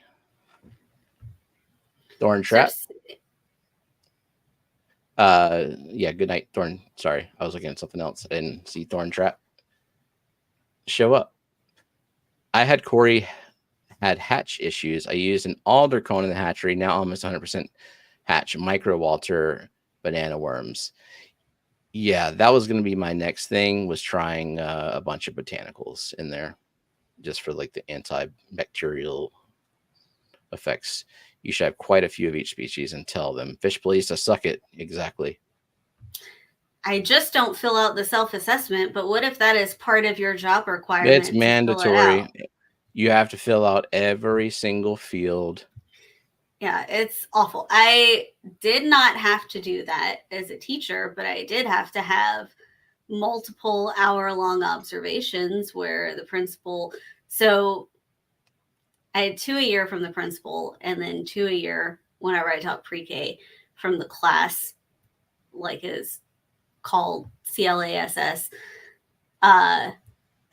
S1: Thorn Trap. Yeah, good night, Thorn. Sorry, I was looking at something else. I didn't see Thorn Trap show up. I had Corey had hatch issues. I used an alder cone in the hatchery, now almost 100% hatch, micro Walter banana worms. Yeah, that was going to be my next thing, was trying a bunch of botanicals in there just for like the antibacterial effects. You should have quite a few of each species and tell them, fish please to suck it. Exactly.
S2: I just don't fill out the self-assessment, but what if that is part of your job requirement?
S1: It's mandatory. You have to fill out every single field.
S2: Yeah, it's awful. I did not have to do that as a teacher, but I did have to have multiple hour-long observations where the principal, so I had 2 a year from the principal and then 2 a year whenever I taught pre-K from the class, like is called CLASS.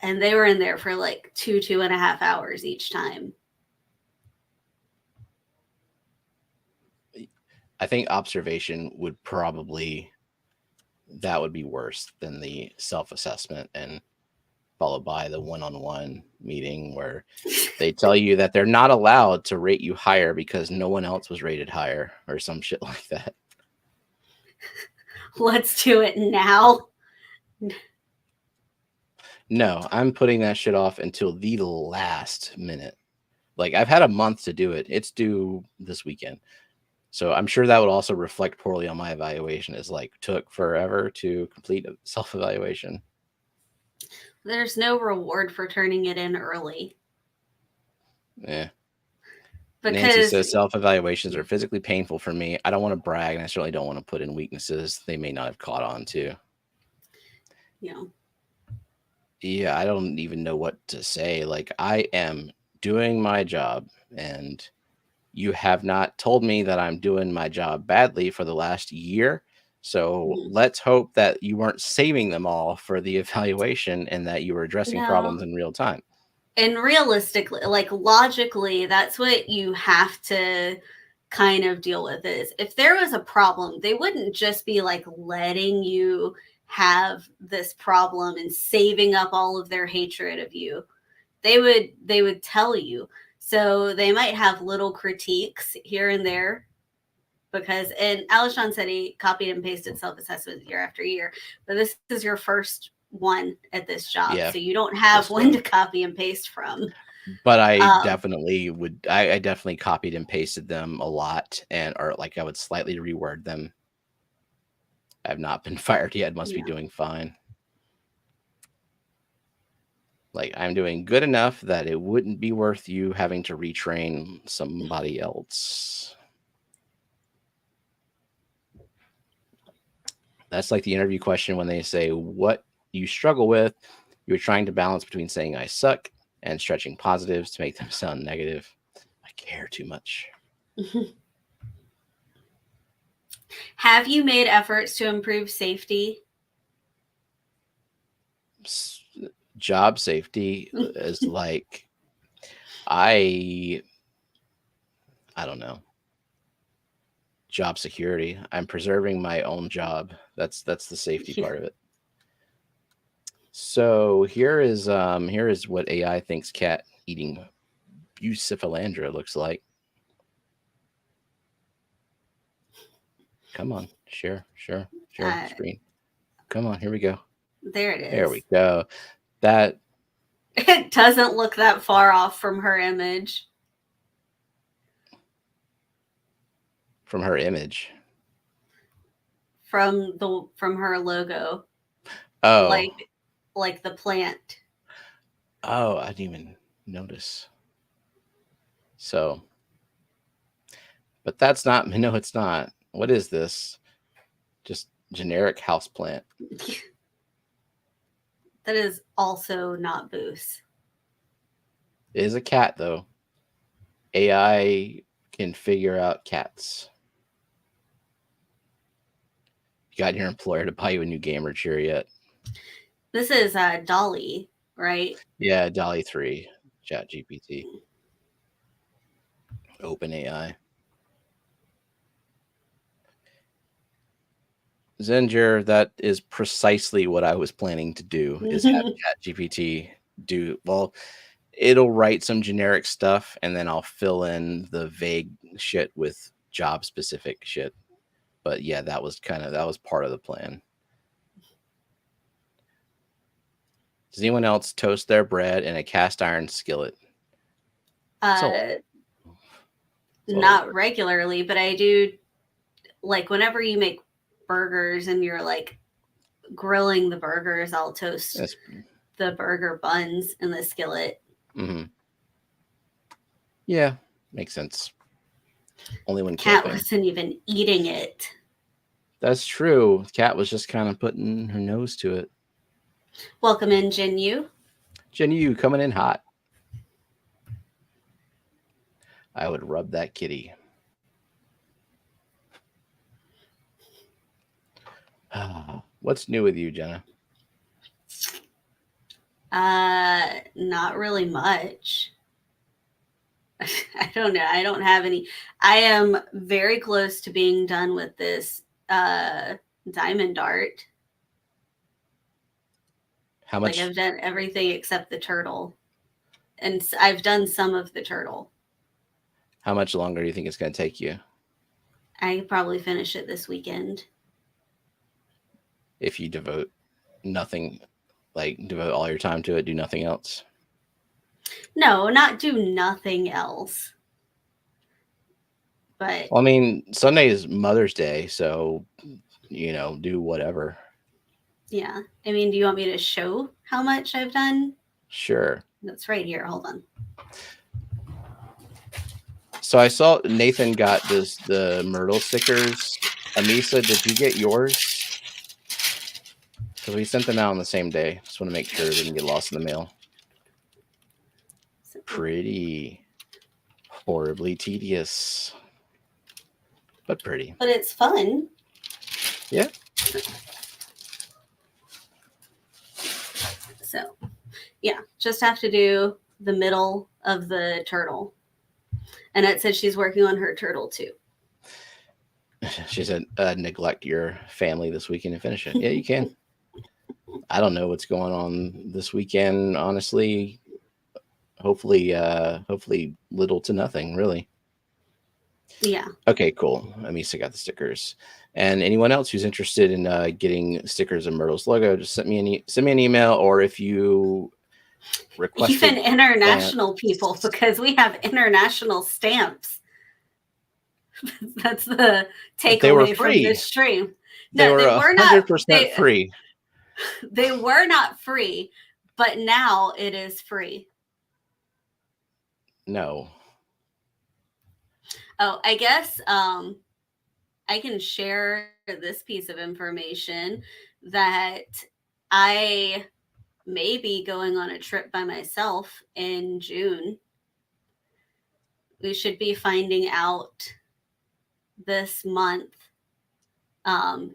S2: And they were in there for like 2.5 hours each time.
S1: I think observation would probably, that would be worse than the self-assessment, and followed by the one-on-one meeting where they tell you that they're not allowed to rate you higher because no one else was rated higher or some shit like that.
S2: Let's do it now.
S1: No, I'm putting that shit off until the last minute. Like, I've had a month to do it. It's due this weekend. So I'm sure that would also reflect poorly on my evaluation. Is like, took forever to complete a self-evaluation.
S2: There's no reward for turning it in early.
S1: Yeah.
S2: Because
S1: Nancy says self-evaluations are physically painful for me. I don't want to brag, and I certainly don't want to put in weaknesses they may not have caught on to. Yeah, I don't even know what to say. Like, I am doing my job, and you have not told me that I'm doing my job badly for the last year. So let's hope that you weren't saving them all for the evaluation and that you were addressing problems in real time.
S2: And realistically, like logically, that's what you have to kind of deal with. Is if there was a problem, they wouldn't just be like letting you have this problem and saving up all of their hatred of you. They would tell you. So they might have little critiques here and there, because, and Alishon said he copied and pasted self-assessment year after year, but this is your first one at this job. So you don't have one to copy and paste from.
S1: But I definitely would, I definitely copied and pasted them a lot, or like I would slightly reword them. I've not been fired yet. Must be doing fine. Like, I'm doing good enough that it wouldn't be worth you having to retrain somebody else. That's like the interview question when they say, what you struggle with? You're trying to balance between saying I suck and stretching positives to make them sound negative. I care too much.
S2: Have you made efforts to improve safety?
S1: Job safety is like, I don't know. Job security. I'm preserving my own job. That's the safety part of it. So here is what AI thinks cat eating Bucephalandra looks like. Come on, share screen. Come on, here we go.
S2: There it is.
S1: There we go. That
S2: it doesn't look that far off from her image.
S1: From her image.
S2: From her logo.
S1: Oh.
S2: Like the plant.
S1: Oh, I didn't even notice. So, but that's not, no, it's not. What is this? Just generic houseplant.
S2: That is also not Boost.
S1: It is a cat, though. AI can figure out cats. You got your employer to buy you a new gamer chair yet?
S2: This is Dolly, right?
S1: Yeah, Dolly 3, ChatGPT. OpenAI. Zenger, that is precisely what I was planning to do, is have ChatGPT do, well, it'll write some generic stuff and then I'll fill in the vague shit with job specific shit. But yeah, that was part of the plan. Does anyone else toast their bread in a cast iron skillet?
S2: Not regularly, but I do, like whenever you make burgers and you're like grilling the burgers, I'll toast the burger buns in the skillet.
S1: Mm-hmm. Yeah, makes sense. Only when
S2: Cat wasn't even eating it.
S1: That's true. Cat was just kind of putting her nose to it.
S2: Welcome in, Jin Yu.
S1: Jin Yu coming in hot. I would rub that kitty. What's new with you, Jenna?
S2: Not really much. I don't know. I don't have any. I am very close to being done with this diamond art.
S1: How much?
S2: Like I've done everything except the turtle, and I've done some of the turtle.
S1: How much longer do you think it's going to take you?
S2: I could probably finish it this weekend.
S1: If you devote nothing, like devote all your time to it, do nothing else.
S2: No, not do nothing else. But
S1: well, I mean, Sunday is Mother's Day, so do whatever.
S2: Yeah. I mean, do you want me to show how much I've done?
S1: Sure.
S2: That's right here. Hold on.
S1: So I saw Nathan got the Myrtle stickers. Amisa, did you get yours? Because we sent them out on the same day. Just want to make sure it didn't get lost in the mail. Pretty. Horribly tedious. But pretty.
S2: But it's fun.
S1: Yeah.
S2: So, yeah, just have to do the middle of the turtle. And it said she's working on her turtle too.
S1: She said, neglect your family this weekend and finish it. Yeah, you can. I don't know what's going on this weekend, honestly. Hopefully little to nothing, really.
S2: Yeah.
S1: Okay, cool. Amisa got the stickers. And anyone else who's interested in getting stickers of Myrtle's logo, just send me an email, or if you request
S2: even international people, because we have international stamps. That's the takeaway from this stream.
S1: No, they were 100% free.
S2: They were not free, but now it is free.
S1: No.
S2: Oh, I guess I can share this piece of information that I may be going on a trip by myself in June. We should be finding out this month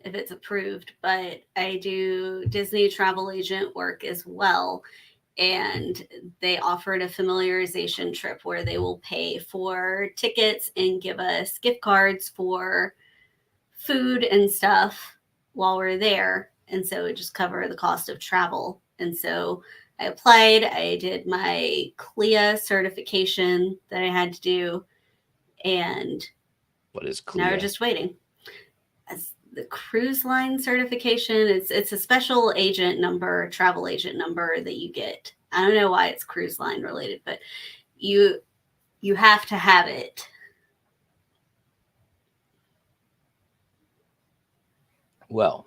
S2: if it's approved, but I do Disney travel agent work as well. And they offered a familiarization trip where they will pay for tickets and give us gift cards for food and stuff while we're there. And so it just cover the cost of travel. And so I applied. I did my CLIA certification that I had to do. And
S1: what is CLIA?
S2: Now we're just waiting. As the cruise line certification, it's a special agent number, travel agent number that you get. I don't know why it's cruise line related, but you have to have it.
S1: Well,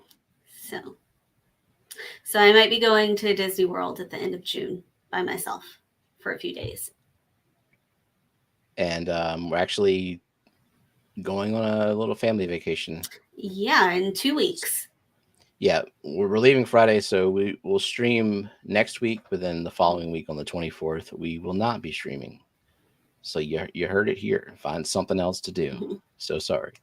S2: so I might be going to Disney World at the end of June by myself for a few days.
S1: And we're actually going on a little family vacation.
S2: Yeah, in 2 weeks.
S1: Yeah, we're leaving Friday, so we will stream next week, but then the following week on the 24th, we will not be streaming. So you heard it here. Find something else to do. Mm-hmm. So sorry.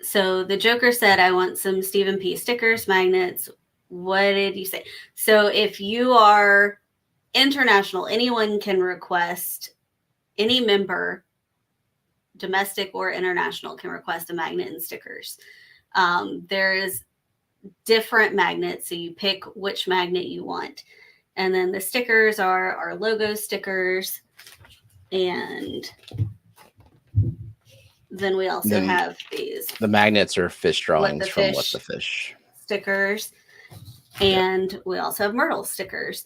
S2: So the Joker said, I want some Stephen P. stickers, magnets. What did you say? So if you are international, anyone can request, any member, domestic or international, can request a magnet and stickers. There's different magnets, so you pick which magnet you want. And then the stickers are our logo stickers. And then we also have these.
S1: The magnets are fish drawings from What the Fish
S2: stickers. And we also have Myrtle stickers.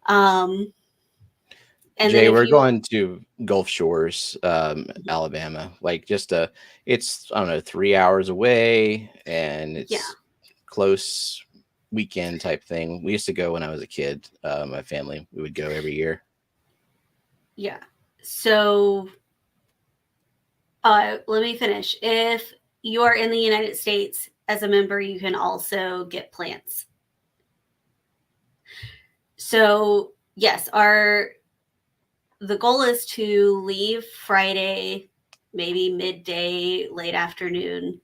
S1: And Jay, we're going to Gulf Shores, Alabama. Like it's, I don't know, 3 hours away, and it's close weekend type thing. We used to go when I was a kid. My family, we would go every year.
S2: Yeah. So let me finish. If you are in the United States as a member, you can also get plants. So yes, the goal is to leave Friday, maybe midday, late afternoon,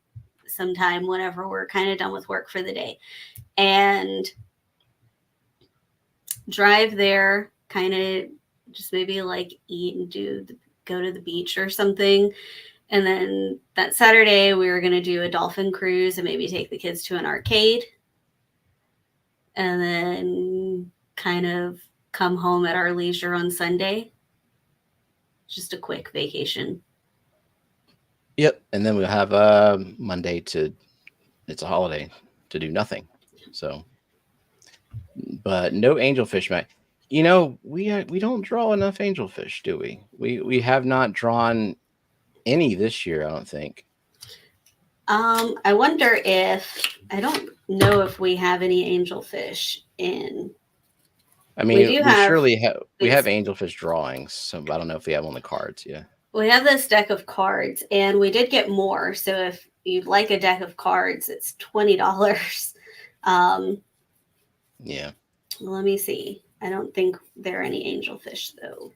S2: sometime whenever we're kind of done with work for the day, and drive there, kind of just maybe like eat and go to the beach or something. And then that Saturday we were going to do a dolphin cruise and maybe take the kids to an arcade, and then kind of come home at our leisure on Sunday. Just a quick vacation.
S1: Yep. And then we'll have Monday it's a holiday, to do nothing. So, but no angelfish, Matt. You know, we don't draw enough angelfish, do we? We have not drawn any this year, I don't think.
S2: I wonder if, I don't know if we have any angelfish in.
S1: I mean, we surely have. We have angelfish drawings, so I don't know if we have on the cards. Yeah,
S2: we have this deck of cards, and we did get more. So if you'd like a deck of cards, it's $20.
S1: Yeah.
S2: Let me see. I don't think there are any angelfish though.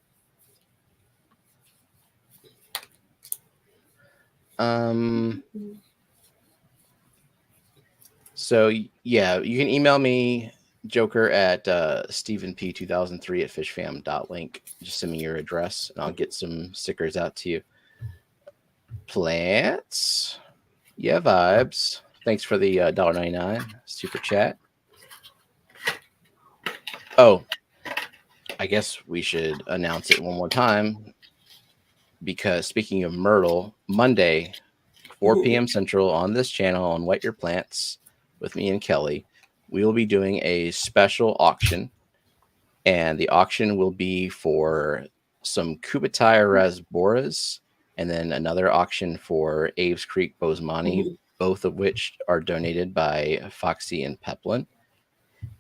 S1: So yeah, you can email me, Joker, at StephenP2003@fishfam.link. Just send me your address and I'll get some stickers out to you. Plants. Yeah, vibes. Thanks for the $1.99 super chat. Oh, I guess we should announce it one more time, because speaking of Myrtle, Monday, 4 p.m. Central on this channel on Wet Your Plants with me and Kelly, we will be doing a special auction, and the auction will be for some Cubitai rasboras and then another auction for Aves Creek bosemani, both of which are donated by Foxy and Peplin.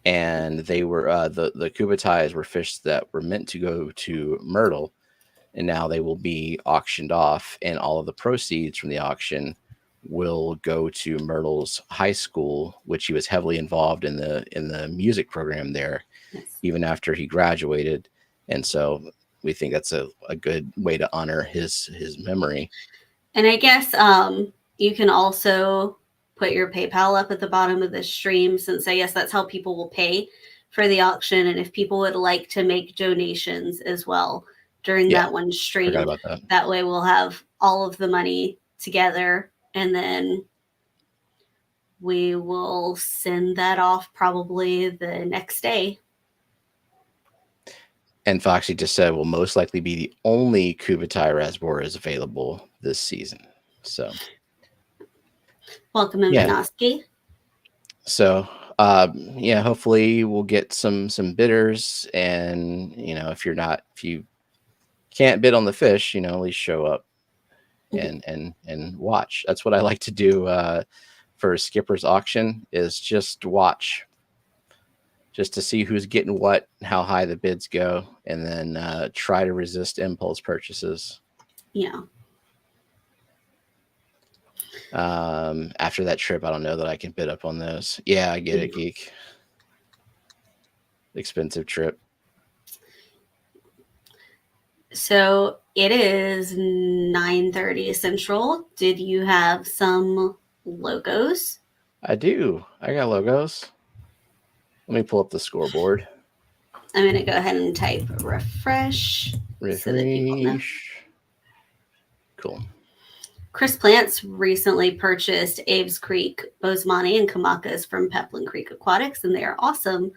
S1: And they were the Cubitais were fish that were meant to go to Myrtle, and now they will be auctioned off, and all of the proceeds from the auction will go to Myrtle's high school, which he was heavily involved in the music program there, even after he graduated. And so we think that's a good way to honor his memory.
S2: And I guess you can also put your PayPal up at the bottom of the stream, since I guess that's how people will pay for the auction. And if people would like to make donations as well during that one stream, that way we'll have all of the money together, and then we will send that off probably the next day.
S1: And Foxy just said will most likely be the only Cubitai rasboras available this season. So
S2: welcome in, Vanoski.
S1: So hopefully we'll get some bidders, and if you can't bid on the fish, at least show up and watch. That's what I like to do for Skipper's auction, is just watch, just to see who's getting what, how high the bids go, and then try to resist impulse purchases.
S2: Yeah.
S1: After that trip, I don't know that I can bid up on those. Yeah, I get it, geek. Expensive trip.
S2: So it is 9:30 Central. Did you have some logos?
S1: I do. I got logos. Let me pull up the scoreboard.
S2: I'm going to go ahead and type refresh. So that people know.
S1: Cool.
S2: Chris Plants recently purchased Aves Creek bosemani and kamakas from Peplin Creek Aquatics, and they are awesome.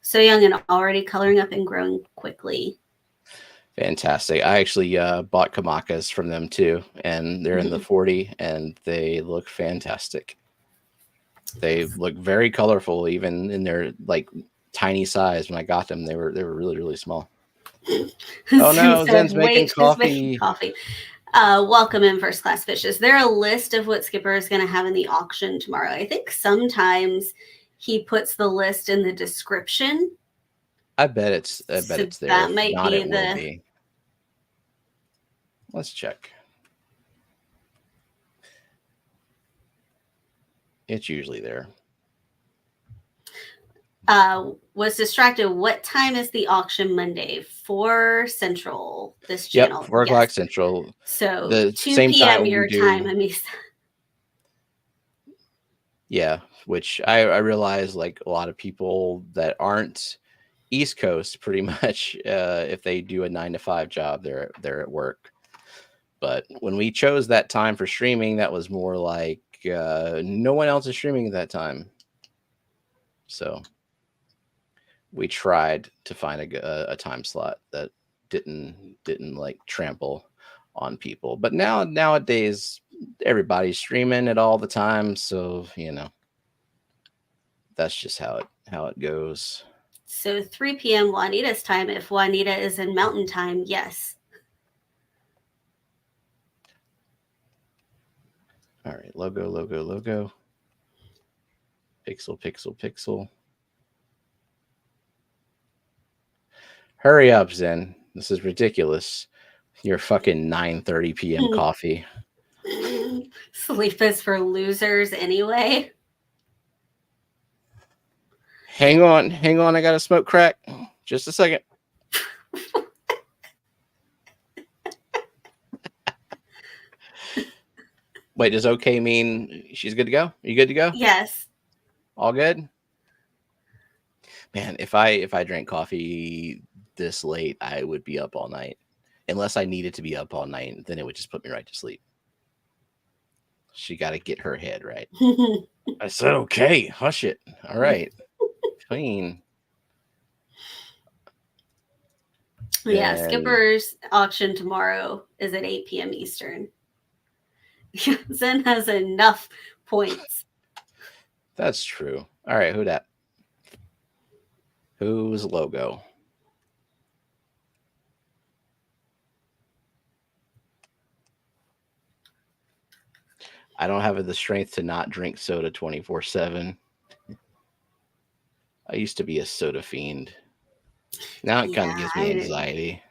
S2: So young and already coloring up and growing quickly.
S1: Fantastic. I actually bought kamakas from them too, and they're in the 40, and they look fantastic. They look very colorful, even in their tiny size. When I got them, they were really, really small. Oh no, Zen's making coffee.
S2: Welcome in, First Class Fish. Is there a list of what Skipper is going to have in the auction tomorrow? I think sometimes he puts the list in the description.
S1: I bet it's there.
S2: That might be
S1: Let's check. It's usually there.
S2: Was distracted. What time is the auction Monday? 4 Central. This channel.
S1: 4 o'clock Central.
S2: So
S1: the
S2: 2
S1: same
S2: p.m. your time.
S1: Yeah, which I realize like a lot of people that aren't East Coast pretty much if they do a 9 to 5 job, they're at work. But when we chose that time for streaming, that was more like no one else is streaming at that time. So we tried to find a time slot that didn't like trample on people. But nowadays everybody's streaming it all the time, so that's just how it goes.
S2: So 3 p.m. Juanita's time. If Juanita is in Mountain Time, yes.
S1: All right, logo. Pixel. Hurry up, Zen. This is ridiculous. Your fucking 9:30 p.m. coffee.
S2: Sleep is for losers anyway.
S1: Hang on. I gotta smoke crack. Just a second. Wait, does okay mean she's good to go? Are you good to go?
S2: Yes.
S1: All good? Man, if I drank coffee this late, I would be up all night. Unless I needed to be up all night, then it would just put me right to sleep. She got to get her head right. I said, okay, hush it. All right. Clean.
S2: Yeah, Skipper's auction tomorrow is at 8 p.m. Eastern. Zen has enough points.
S1: That's true. All right, who dat? Whose logo? I don't have the strength to not drink soda 24/7. I used to be a soda fiend. Now it kind of gives me anxiety.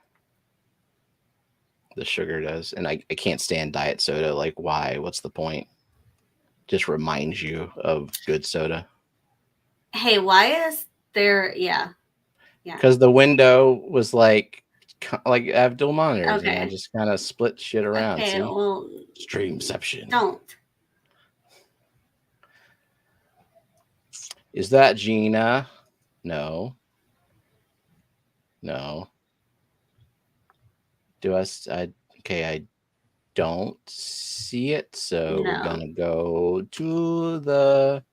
S1: The sugar does. And I can't stand diet soda. Like, why? What's the point? Just reminds you of good soda.
S2: Hey, why is there? Yeah.
S1: Because the window was like I have dual monitors, and I just kind of split shit around.
S2: Okay,
S1: see?
S2: well,
S1: Streamception.
S2: Don't.
S1: Is that Gina? No. Do I don't see it, so we're gonna go to the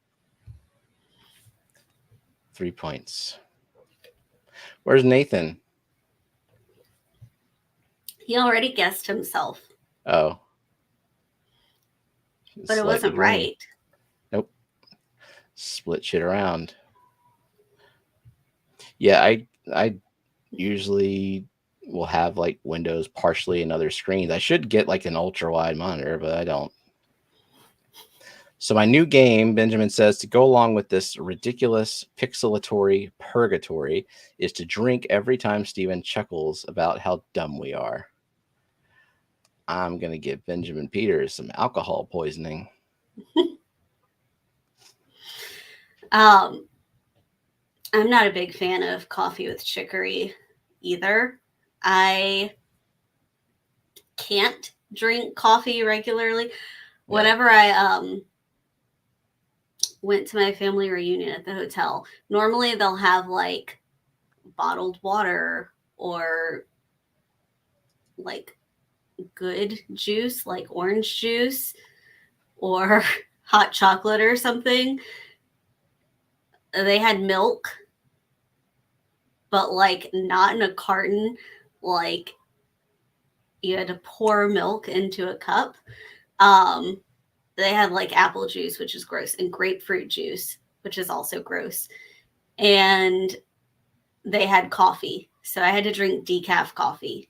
S1: 3 points. Where's Nathan?
S2: He already guessed himself.
S1: Oh.
S2: But it wasn't right.
S1: Nope. Split shit around. Yeah, I usually will have like windows partially in other screens. I should get like an ultra wide monitor, but I don't. So my new game, Benjamin says, to go along with this ridiculous pixelatory purgatory is to drink every time Steven chuckles about how dumb we are. I'm going to give Benjamin Peters some alcohol poisoning.
S2: I'm not a big fan of coffee with chicory either. I can't drink coffee regularly. Yeah. Whenever I went to my family reunion at the hotel, normally they'll have like bottled water or like good juice, like orange juice or hot chocolate or something. They had milk, but like not in a carton. Like you had to pour milk into a cup. They had like apple juice, which is gross, and grapefruit juice, which is also gross. And they had coffee. So I had to drink decaf coffee.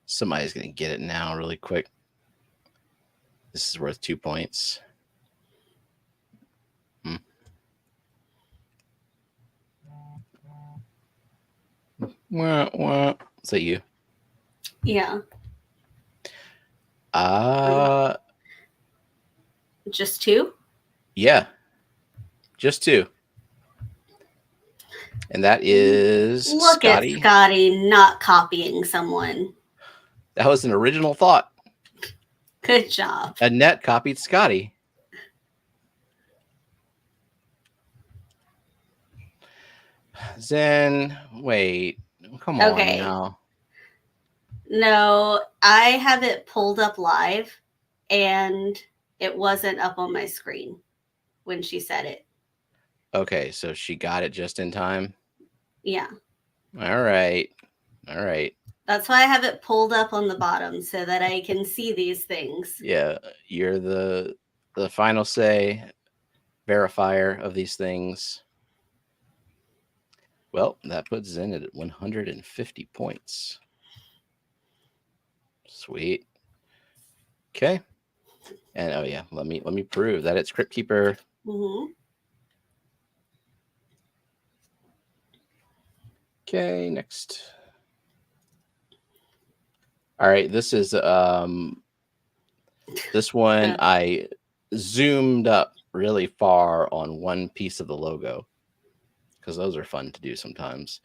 S1: Somebody's going to get it now really quick. This is worth 2 points. Is that you?
S2: Yeah. Just 2?
S1: Yeah. Just 2. And that is
S2: Look Scotty. At Scotty not copying someone.
S1: That was an original thought.
S2: Good job.
S1: Annette copied Scotty. Zen, wait. Come on
S2: Okay.
S1: now.
S2: No, I have it pulled up live and it wasn't up on my screen when she said it.
S1: Okay, so she got it just in time.
S2: Yeah.
S1: All right. All right.
S2: That's why I have it pulled up on the bottom so that I can see these things.
S1: Yeah, you're the final say verifier of these things. Well, that puts Zen at 150 points. Sweet. Okay. And oh yeah, let me prove that it's Crypt Keeper.
S2: Mm-hmm.
S1: Okay, next. All right, this is this one I zoomed up really far on one piece of the logo because those are fun to do sometimes.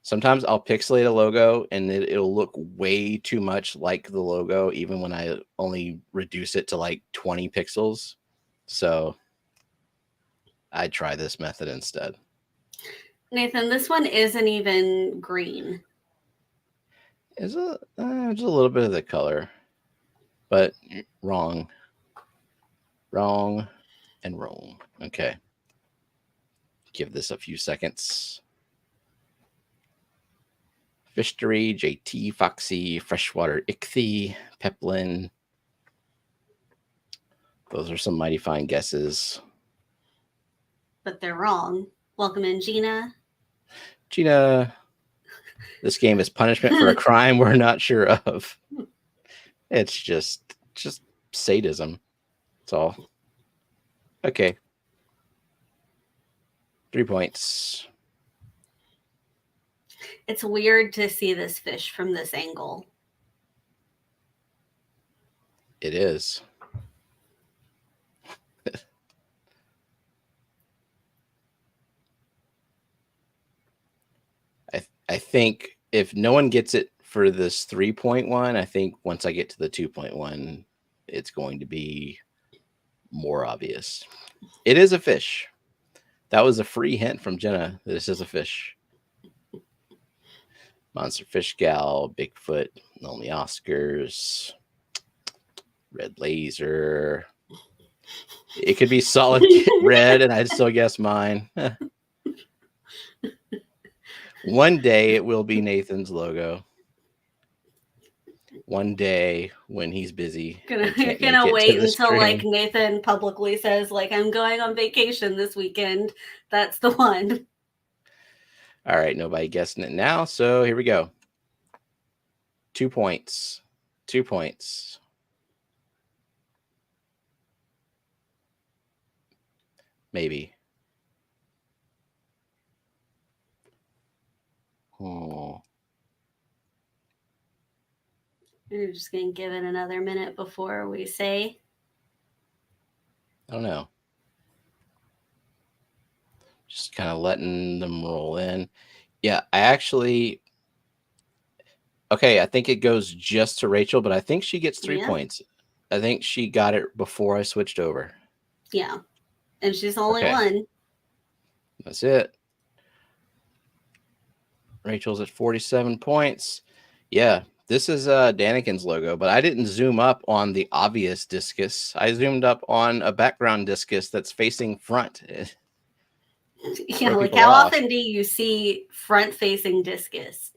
S1: Sometimes I'll pixelate a logo and it'll look way too much like the logo, even when I only reduce it to like 20 pixels. So I try this method instead.
S2: Nathan, this one isn't even green.
S1: There's a little bit of the color, but wrong. Wrong and wrong. Okay. Give this a few seconds. Fishery, JT, Foxy, Freshwater, Ichthy, Peplin. Those are some mighty fine guesses.
S2: But they're wrong. Welcome in, Gina.
S1: Gina, this game is punishment for a crime we're not sure of. It's just sadism. That's all. Okay. 3 points.
S2: It's weird to see this fish from this angle.
S1: It is. I think if no one gets it for this 3.1, I think once I get to the 2.1, it's going to be more obvious. It is a fish. That was a free hint from Jenna. This is a fish. Monster Fish Gal, Bigfoot, Lonely Oscars, Red Laser. It could be solid red, and I'd still guess mine. One day it will be Nathan's logo. One day when he's busy.
S2: You're gonna wait until like Nathan publicly says, like, I'm going on vacation this weekend. That's the one.
S1: All right, nobody guessing it now. So here we go. 2 points. 2 points. Maybe. Oh.
S2: We're just going to give it another minute before we say.
S1: I don't know. Just kind of letting them roll in. Yeah, I actually... Okay, I think it goes just to Rachel, but I think she gets 3 points. I think she got it before I switched over.
S2: Yeah. And she's only one.
S1: That's it. Rachel's at 47 points. Yeah, this is Daniken's logo, but I didn't zoom up on the obvious discus. I zoomed up on a background discus that's facing front.
S2: Yeah, like how often do you see front-facing discus?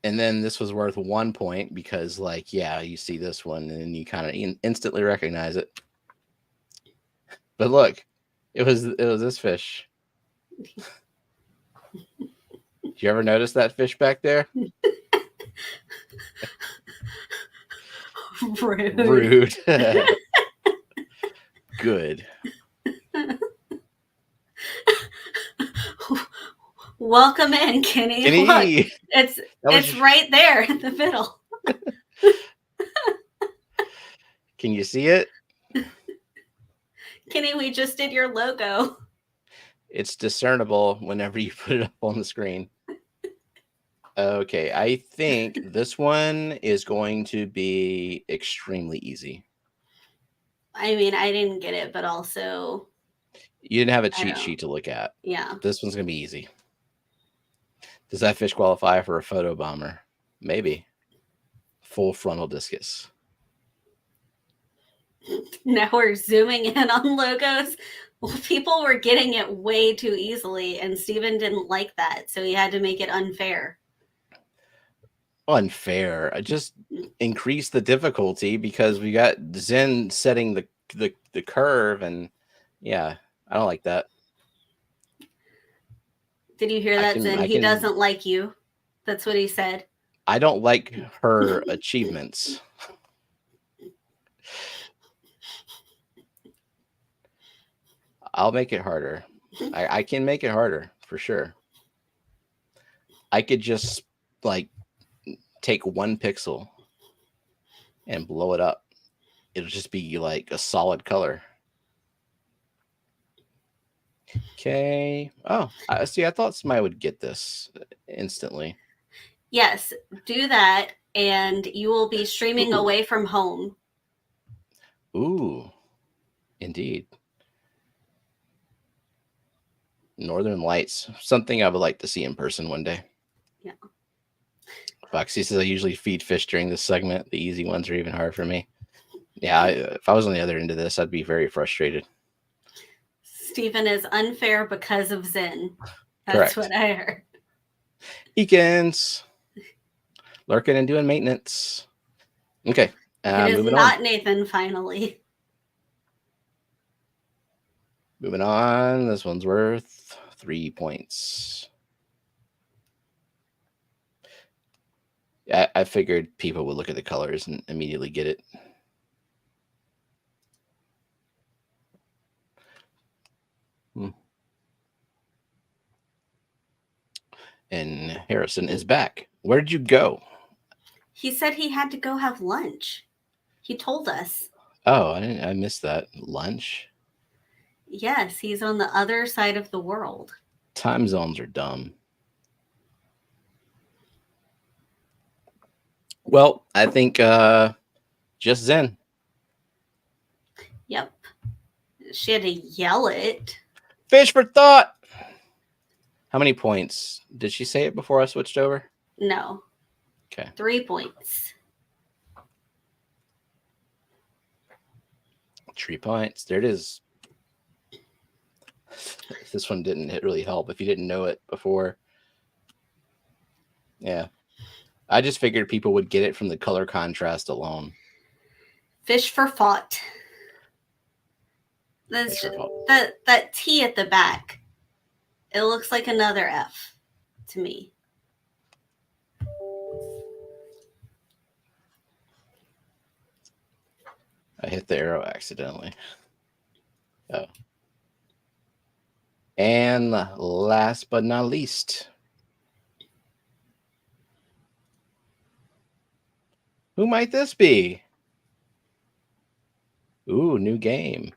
S1: And then this was worth 1 point because, like, yeah, you see this one and you kind of instantly recognize it. But look, it was this fish. Did you ever notice that fish back there?
S2: Rude.
S1: Good.
S2: Welcome in, Kenny. Look, it's right there in the middle.
S1: Can you see it?
S2: Kenny, we just did your logo.
S1: It's discernible whenever you put it up on the screen. Okay, I think this one is going to be extremely easy.
S2: I mean, I didn't get it, but also...
S1: You didn't have a cheat sheet to look at.
S2: Yeah.
S1: This one's going to be easy. Does that fish qualify for a photo bomber? Maybe. Full frontal discus.
S2: Now we're zooming in on logos. Well, people were getting it way too easily, and Steven didn't like that, so he had to make it unfair.
S1: Unfair. I just increase the difficulty because we got Zen setting the curve, and yeah, I don't like that.
S2: Did you hear that, Zen? He doesn't like you. That's what he said.
S1: I don't like her achievements. I'll make it harder. I can make it harder for sure. I could just like take 1 pixel and blow it up. It'll just be like a solid color. Okay. Oh, see, I thought somebody would get this instantly.
S2: Yes, do that, and you will be streaming away from home.
S1: Ooh, indeed. Northern Lights, something I would like to see in person one day.
S2: Yeah.
S1: Foxy says I usually feed fish during this segment. The easy ones are even hard for me. Yeah, if I was on the other end of this, I'd be very frustrated.
S2: Steven is unfair because of Zen.
S1: Correct.
S2: That's what I heard.
S1: Eakins. Lurking and doing maintenance. Okay.
S2: It is not on. Nathan, finally.
S1: Moving on. This one's worth 3 points. I figured people would look at the colors and immediately get it. And Harrison is back. Where did you go?
S2: He said he had to go have lunch. He told us.
S1: Oh, I missed that. Lunch?
S2: Yes, he's on the other side of the world.
S1: Time zones are dumb. Well, I think just Zen.
S2: Yep. She had to yell it.
S1: Fish for thought. How many points? Did she say it before I switched over?
S2: No.
S1: Okay.
S2: 3 points.
S1: 3 points. There it is. This one didn't really help if you didn't know it before. Yeah. I just figured people would get it from the color contrast alone.
S2: Fish for thought. That's that T at the back. It looks like another F to me.
S1: I hit the arrow accidentally. Oh. And last but not least, who might this be? Ooh, new game.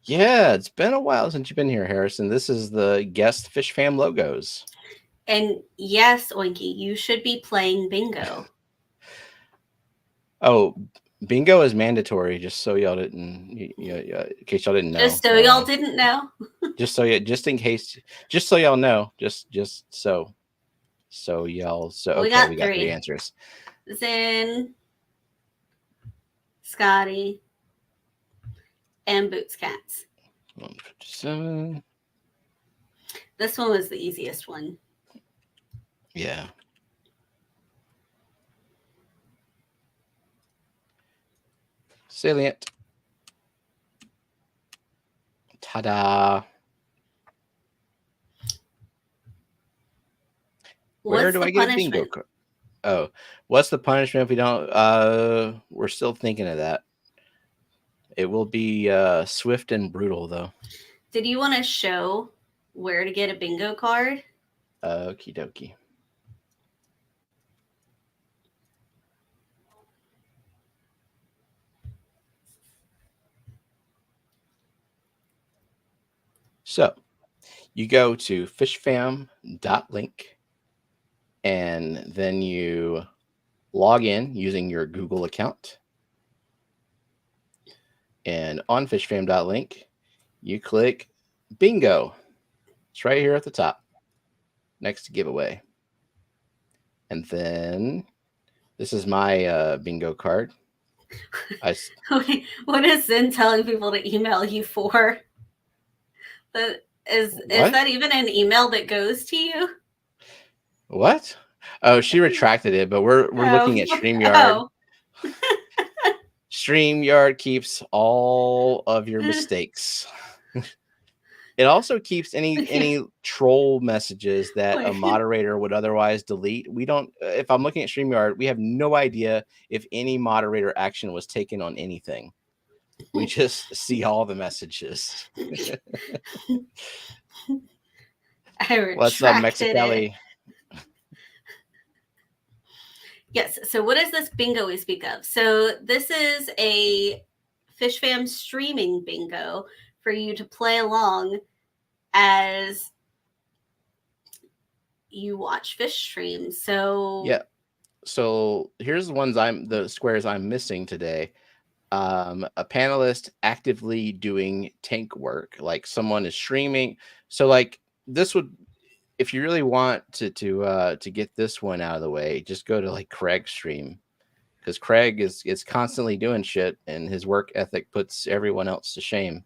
S1: Yeah, it's been a while since you've been here, Harrison. This is the guest Fishfam logos.
S2: And yes, Oinky, you should be playing bingo.
S1: Oh, bingo is mandatory, just so y'all didn't, in case y'all didn't know.
S2: Just so y'all didn't know.
S1: just in case, just so y'all know, just so y'all. So okay, we got 3 answers.
S2: Zen, Scotty, and Boots Cats.
S1: 157.
S2: This one was the easiest one.
S1: Yeah. Salient. Ta-da. Where do I get a bingo card? Oh, what's the punishment if we don't? We're still thinking of that. It will be swift and brutal, though.
S2: Did you want to show where to get a bingo card?
S1: Okie dokie. So you go to fishfam.link and then you log in using your Google account. And on fishfam.link, you click bingo. It's right here at the top, next to giveaway. And then this is my bingo card.
S2: What is Zen telling people to email you for? Is that even an email that goes to you?
S1: What? Oh, she retracted it, but we're looking at StreamYard. Oh. StreamYard keeps all of your mistakes. It also keeps any troll messages that a moderator would otherwise delete. We don't. If I'm looking at StreamYard, we have no idea if any moderator action was taken on anything. We just see all the messages. What's up, Mexicali?
S2: Yes. So what is this bingo we speak of? So this is a Fishfam streaming bingo for you to play along as you watch fish streams. So
S1: yeah. So here's the squares I'm missing today. A panelist actively doing tank work, like someone is streaming. So like this would, if you really want to get this one out of the way, just go to like Craig's stream, because Craig is constantly doing shit and his work ethic puts everyone else to shame.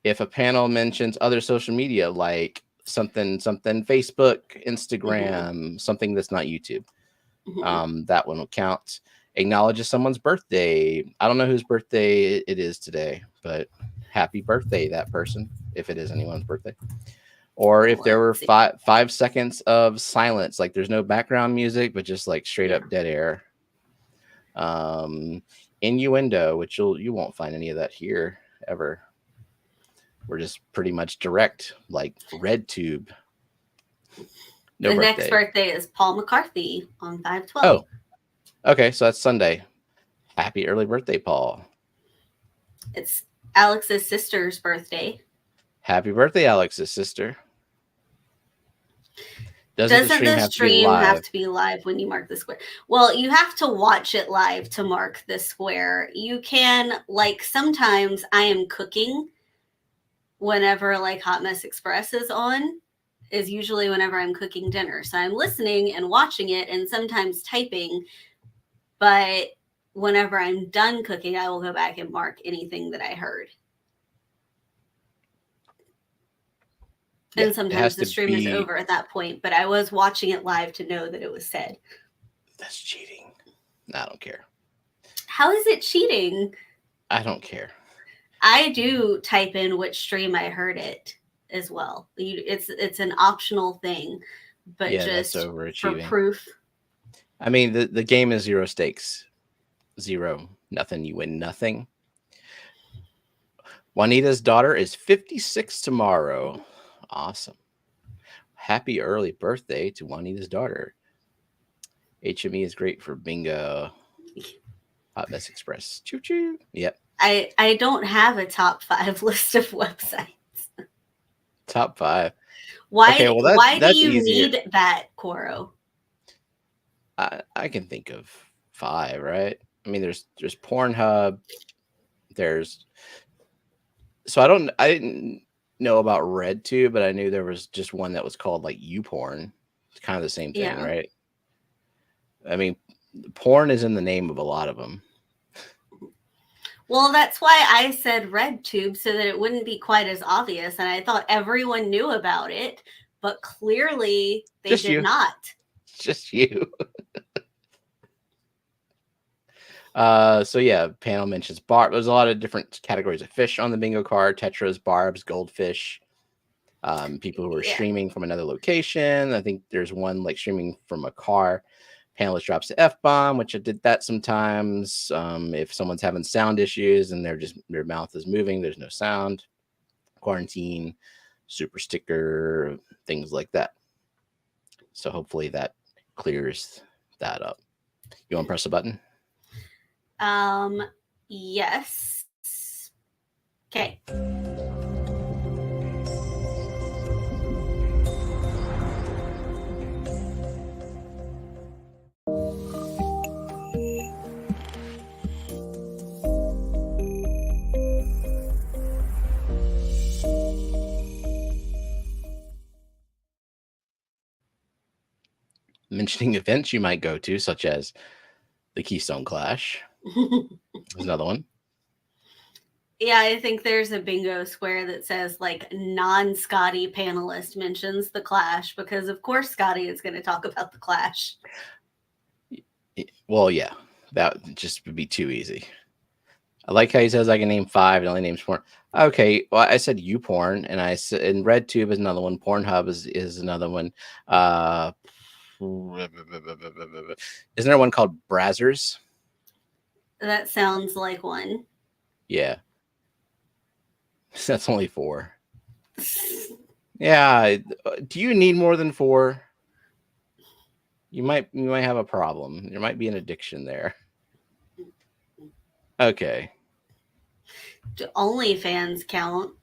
S1: If a panel mentions other social media, like something Facebook, Instagram, something that's not YouTube, that one will count. Acknowledges someone's birthday. I don't know whose birthday it is today, but happy birthday, that person, if it is anyone's birthday. Or if there were 5 seconds of silence, like there's no background music, but just like straight up dead air. Innuendo, which you won't find any of that here ever. We're just pretty much direct, like RedTube.
S2: No birthday. Next birthday is Paul McCarthy on 5/12.
S1: Oh, okay, so that's Sunday. Happy early birthday, Paul.
S2: It's Alex's sister's birthday.
S1: Happy birthday, Alex's sister.
S2: Doesn't the stream have to be live when you mark the square? Well, you have to watch it live to mark the square. You can, like, sometimes I am cooking whenever like Hot Mess Express is on, is usually whenever I'm cooking dinner. So I'm listening and watching it and sometimes typing, but whenever I'm done cooking, I will go back and mark anything that I heard. And sometimes the stream is over at that point, but I was watching it live to know that it was said.
S1: That's cheating. I don't care.
S2: How is it cheating?
S1: I don't care.
S2: I do type in which stream I heard it as well. It's an optional thing, but just for proof.
S1: I mean, the game is 0 stakes. 0, nothing. You win nothing. Juanita's daughter is 56 tomorrow. Awesome. Happy early birthday to Juanita's daughter. HME is great for bingo. Hot Mess Express. Choo choo. Yep.
S2: I don't have a top 5 list of websites.
S1: Top 5.
S2: Why? Okay, well why do you need that, Coro?
S1: I can think of 5, right? I mean, there's Pornhub. So I didn't know about RedTube, but I knew there was just one that was called like YouPorn. It's kind of the same thing, right? I mean, porn is in the name of a lot of them.
S2: Well, that's why I said RedTube, so that it wouldn't be quite as obvious. And I thought everyone knew about it, but clearly they did not.
S1: Just you. So yeah, panel mentions barb. There's a lot of different categories of fish on the bingo card: tetras, barbs, goldfish. People who are streaming from another location. I think there's one like streaming from a car. Panelist drops the F-bomb, which I did that sometimes. If someone's having sound issues and their mouth is moving, there's no sound. Quarantine, super sticker, things like that. So hopefully that clears that up. You want to press a button?
S2: Yes. Okay.
S1: mentioning events you might go to, such as the Keystone Clash. There's another one.
S2: Yeah, I think there's a bingo square that says like non-Scotty panelist mentions the Clash because of course Scotty is going to talk about the Clash.
S1: Well, yeah, that just would be too easy. I like how he says I can name 5 and only names 4. Okay, well, I said YouPorn, and I said and RedTube is another one. Pornhub is another one. Isn't there one called Brazzers?
S2: That sounds like one.
S1: Yeah, that's only 4. Yeah, do you need more than 4? You might have a problem. There might be an addiction there. Okay.
S2: Do OnlyFans count?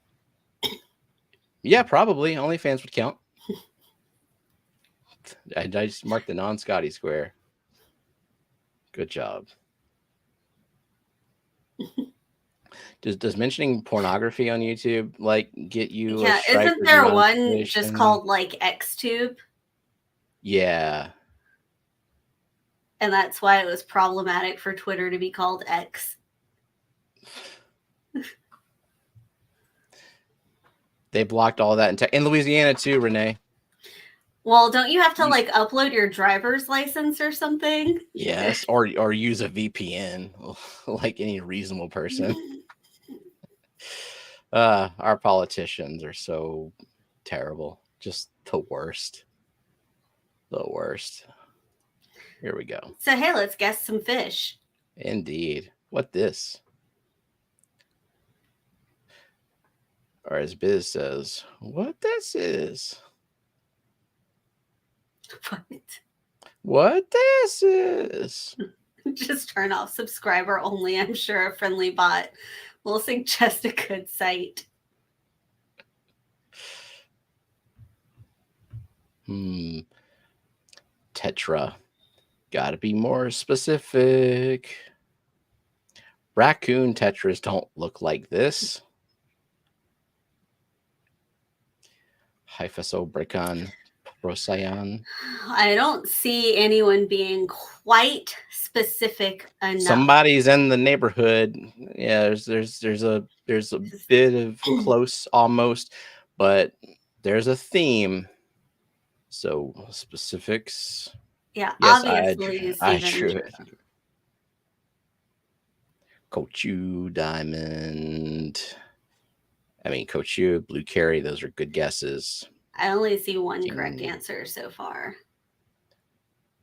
S1: Yeah, probably. OnlyFans would count. I just marked the non-Scotty square. Good job. Does mentioning pornography on YouTube like get you?
S2: Yeah, isn't there one just called like XTube?
S1: Yeah.
S2: And that's why it was problematic for Twitter to be called X.
S1: They blocked all that in Louisiana too, Renee.
S2: Well, don't you have to like upload your driver's license or something?
S1: Yes, or use a VPN like any reasonable person. Our politicians are so terrible. Just the worst. The worst. Here we go.
S2: So hey, let's guess some fish.
S1: Indeed. What this? Or as Biz says, what this is? What this is?
S2: Just turn off subscriber only. I'm sure a friendly bot will suggest a good site.
S1: Tetra. Gotta be more specific. Raccoon tetras don't look like this. Hyphosobricon procyon.
S2: I don't see anyone being quite specific enough.
S1: Somebody's in the neighborhood. Yeah, there's a bit of close almost, but there's a theme. So specifics.
S2: Yeah,
S1: yes,
S2: obviously
S1: I drew it. Kochu, diamond. I mean, Kochu, blue carry. Those are good guesses.
S2: I only see one correct answer so far.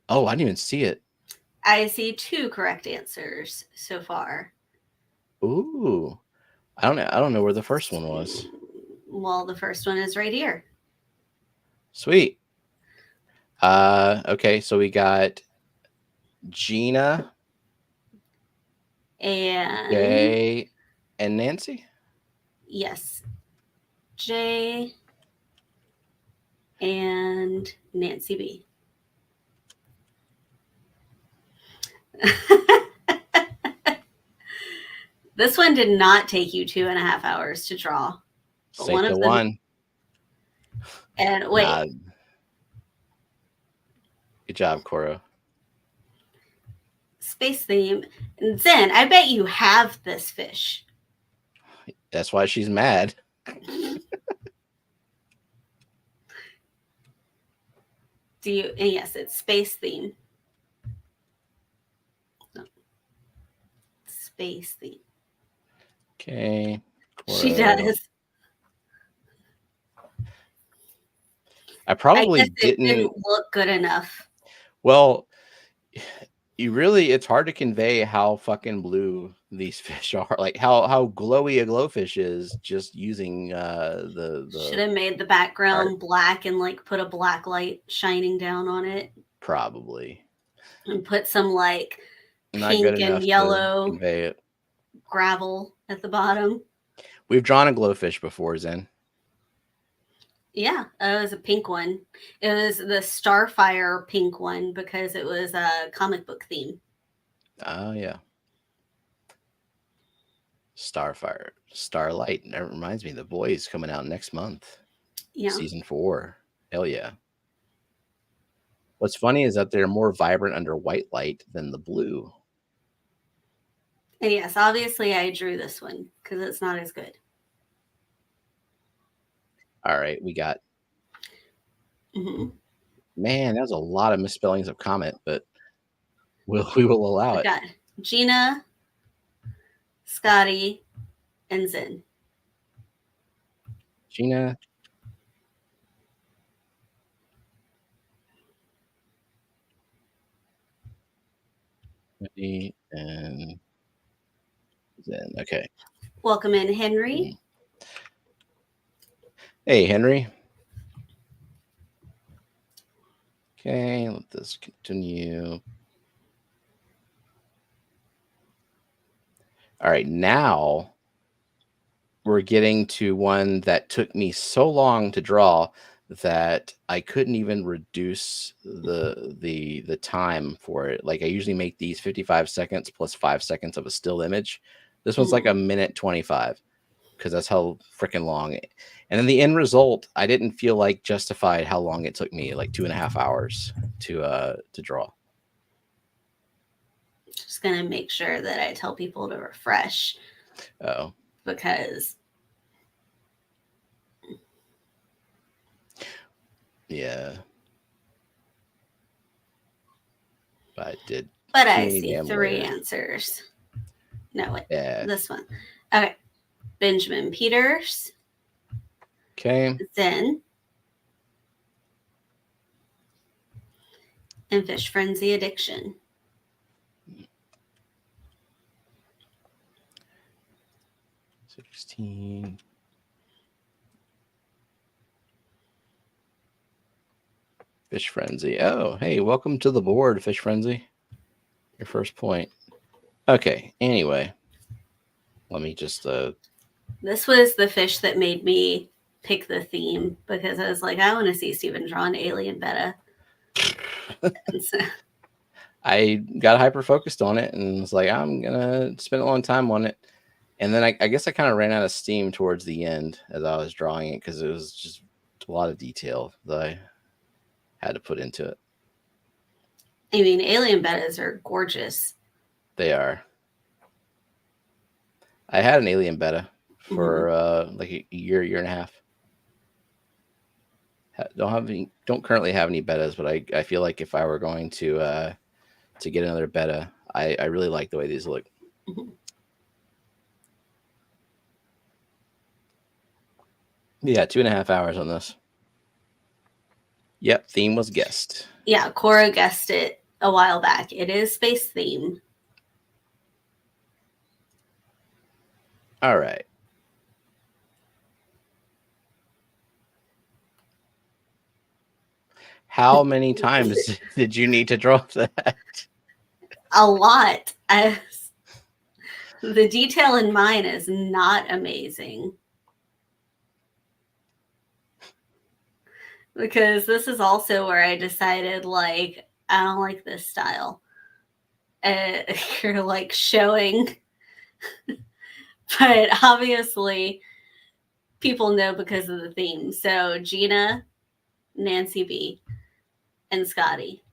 S1: Oh, I didn't even see it.
S2: I see 2 correct answers so far.
S1: Ooh, I don't know where the first one was.
S2: Well, the first one is right here.
S1: Sweet. Okay, so we got Gina
S2: and
S1: Jay and Nancy.
S2: Yes, Jay and Nancy B. This one did not take you 2.5 hours to draw.
S1: Say the one.
S2: And wait.
S1: Good job, Coro.
S2: Space theme. And Zen, I bet you have this fish.
S1: That's why she's mad.
S2: Do you? And yes, it's space theme. No. Space theme.
S1: Okay. Coro.
S2: She does.
S1: I probably
S2: didn't look good enough.
S1: Well, it's hard to convey how fucking blue these fish are. Like how glowy a glowfish is just using the
S2: should have made the background black and like put a black light shining down on it.
S1: Probably.
S2: And put some like pink and yellow gravel at the bottom.
S1: We've drawn a glowfish before, Zen.
S2: Yeah, it was a pink one. It was the Starfire pink one because it was a comic book theme.
S1: Oh, yeah. Starfire. Starlight. That reminds me, The Boys coming out next month.
S2: Yeah.
S1: Season 4. Hell yeah. What's funny is that they're more vibrant under white light than the blue.
S2: And yes, obviously I drew this one because it's not as good.
S1: All right, we got.
S2: Mm-hmm.
S1: Man, that was a lot of misspellings of Comet, but we will allow
S2: We
S1: it.
S2: got Gina, Scotty, and Zen.
S1: Gina. And Zen. Okay.
S2: Welcome in, Henry.
S1: Hey, Henry. Okay, let this continue. All right, now we're getting to one that took me so long to draw that I couldn't even reduce the time for it. Like I usually make these 55 seconds plus 5 seconds of a still image. This one's like a minute 25 because that's how freaking long. And then the end result, I didn't feel like justified how long it took me, like 2.5 hours to draw.
S2: Just gonna make sure that I tell people to refresh.
S1: Oh,
S2: because
S1: yeah, I did.
S2: But I see 3 answers. No, wait, this one. Okay, Benjamin Peters.
S1: Okay.
S2: Zen. And Fish Frenzy Addiction.
S1: $16. Fish Frenzy. Oh, hey, welcome to the board, Fish Frenzy. Your first point. Okay, anyway. Let me just
S2: This was the fish that made me pick the theme because I was like, I want to see Steven draw an alien betta. So
S1: I got hyper focused on it and was like, I'm gonna spend a long time on it. And then I guess I kind of ran out of steam towards the end as I was drawing it because it was just a lot of detail that I had to put into it.
S2: I mean, alien bettas are gorgeous.
S1: They are. I had an alien betta for like a year and a half. Don't currently have any bettas, but I feel like if I were going to get another betta, I really like the way these look. Yeah, 2.5 hours on this. Yep, theme was guessed.
S2: Yeah, Cora guessed it a while back. It is space theme.
S1: All right. How many times did you need to draw that?
S2: A lot. The detail in mine is not amazing. Because this is also where I decided, like, I don't like this style. You're like showing. But obviously, people know because of the theme. So Gina, Nancy B, and Scotty.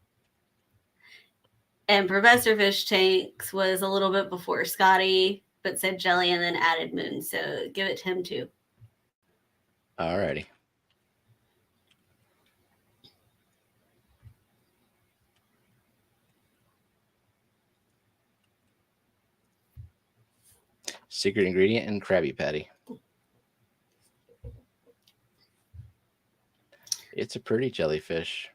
S2: And Professor Fish Tanks was a little bit before Scotty, but said Jelly and then added Moon. So give it to him too.
S1: Alrighty. Secret ingredient and Krabby Patty. It's a pretty jellyfish.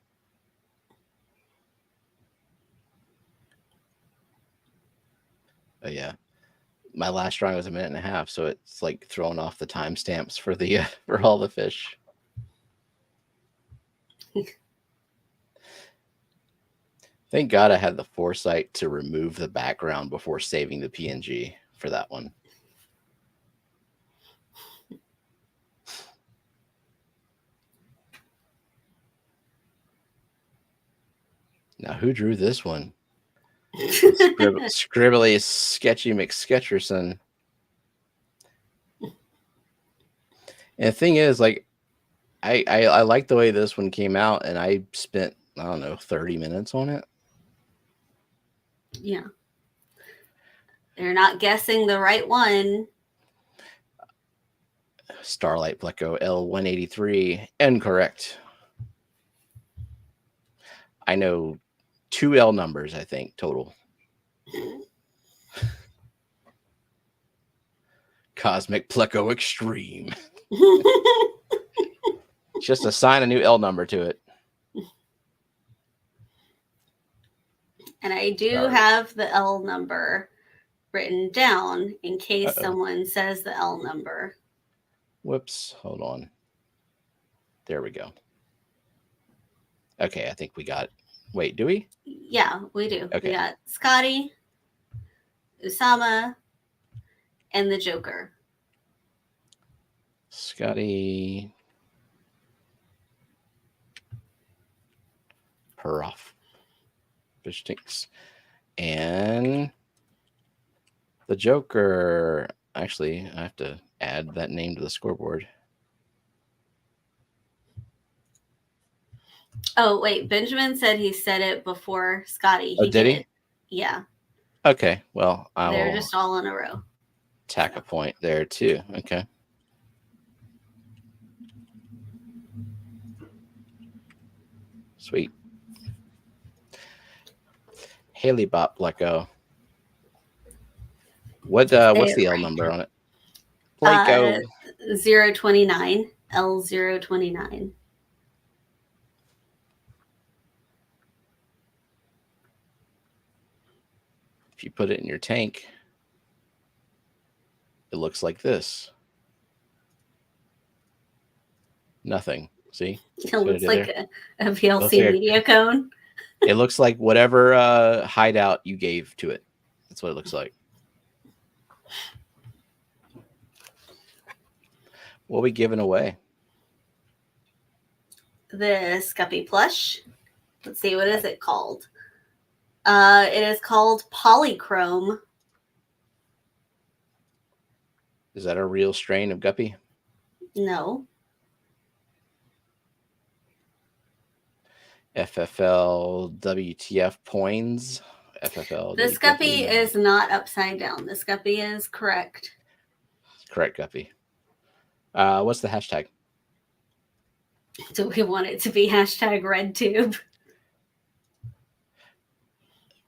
S1: Oh yeah, my last drawing was 1.5 minutes, so it's like throwing off the timestamps for the for all the fish. Thank God I had the foresight to remove the background before saving the PNG for that one. Now, who drew this one? Scribbly Sketchy McSketcherson. And the thing is, like, I like the way this one came out, and I spent I don't know, 30 minutes on it.
S2: Yeah. They're not guessing the right one.
S1: Starlight Pleco L183. Incorrect. I know 2 L numbers, I think, total. Cosmic Pleco Extreme. Just assign a new L number to it.
S2: And I do have the L number written down in case someone says the L number.
S1: Whoops. Hold on. There we go. Okay, I think we got it. Wait, do we?
S2: Yeah, we do.
S1: Okay.
S2: We got Scotty, Usama, and the Joker.
S1: Scotty. Peroff. Fish stinks. And the Joker. Actually, I have to add that name to the scoreboard.
S2: Oh, wait. Benjamin said he said it before Scotty.
S1: Oh, did he?
S2: Yeah.
S1: Okay. Well,
S2: they're just all in a row.
S1: Tack a point there, too. Okay. Sweet. Haley Bop Pleco. What's the L number on it?
S2: Pleco. 029. L029.
S1: If you put it in your tank, it looks like this. Nothing. See?
S2: It looks like a VLC media cone.
S1: It looks like whatever hideout you gave to it. That's what it looks like. What are we giving away?
S2: The Scuppy plush. Let's see, what is it called? It is called Polychrome.
S1: Is that a real strain of guppy?
S2: No.
S1: FFL WTF points. FFL.
S2: This guppy is not upside down. This guppy is correct.
S1: Correct guppy. What's the hashtag?
S2: Do we want it to be #RedTube?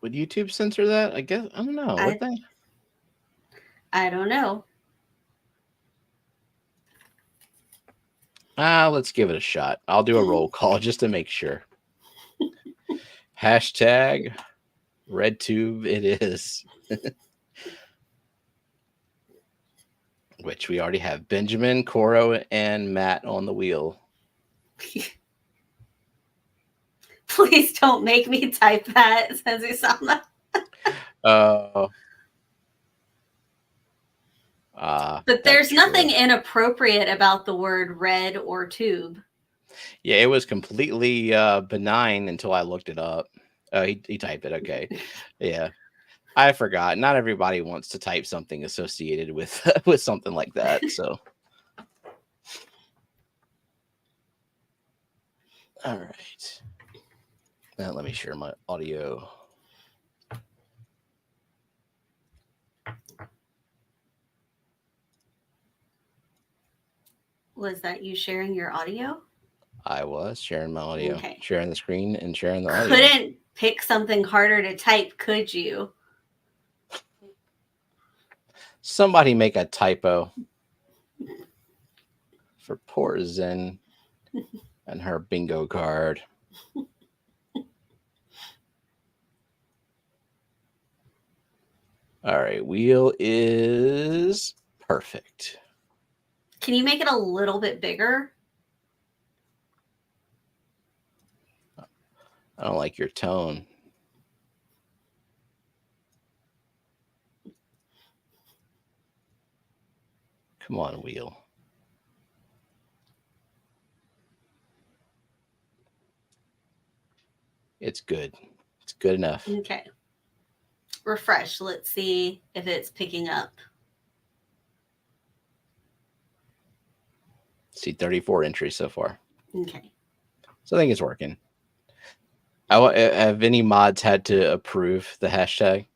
S1: Would YouTube censor that? I guess. I don't know. Would they?
S2: I don't know.
S1: Let's give it a shot. I'll do a roll call just to make sure. #RedTube it is. Which we already have Benjamin, Coro, and Matt on the wheel.
S2: Please don't make me type that, says Usama. But there's nothing inappropriate about the word red or tube.
S1: Yeah, it was completely benign until I looked it up. He typed it. Okay. Yeah. I forgot. Not everybody wants to type something associated with with something like that. So, all right. Now let me share my audio.
S2: Was that you sharing your audio?
S1: I was sharing my audio, sharing the screen and sharing the audio.
S2: Couldn't pick something harder to type, could you?
S1: Somebody make a typo for poor Zen and her bingo card. All right, wheel is perfect.
S2: Can you make it a little bit bigger?
S1: I don't like your tone. Come on, wheel. It's good. It's good enough.
S2: Okay. Refresh. Let's see if it's picking up.
S1: See 34 entries so far.
S2: Okay.
S1: So I think it's working. Have any mods had to approve the hashtag?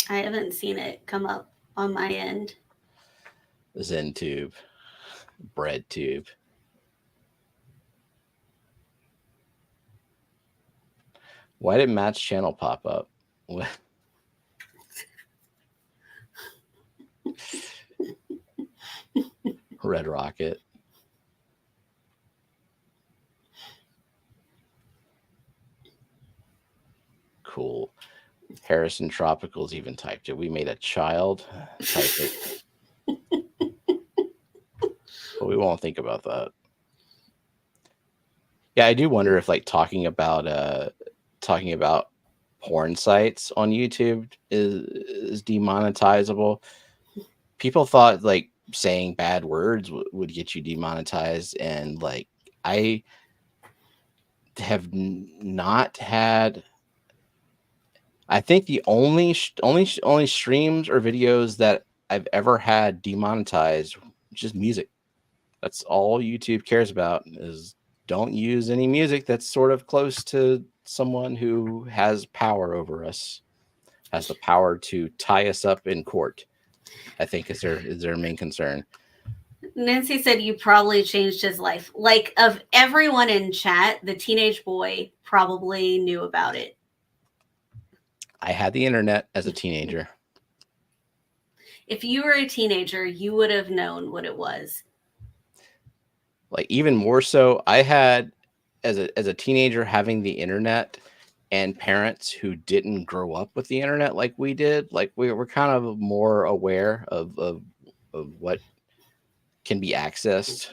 S2: I haven't seen it come up on my end.
S1: ZenTube, BreadTube. Why did Matt's channel pop up? What? Red Rocket. Cool. Harrison Tropicals even typed it. We made a child type it. But we won't think about that. Yeah, I do wonder if like talking about porn sites on YouTube is demonetizable. People thought like saying bad words would get you demonetized, and like I have not had. I think the only streams or videos that I've ever had demonetized just music. That's all YouTube cares about, is don't use any music that's sort of close to someone who has power over us, has the power to tie us up in court. I think is their main concern.
S2: Nancy said you probably changed his life. Like, of everyone in chat, the teenage boy probably knew about it.
S1: I had the internet as a teenager.
S2: If you were a teenager, you would have known what it was.
S1: Like, even more so, I had as a teenager having the internet and parents who didn't grow up with the internet like we did. Like, we were kind of more aware of what can be accessed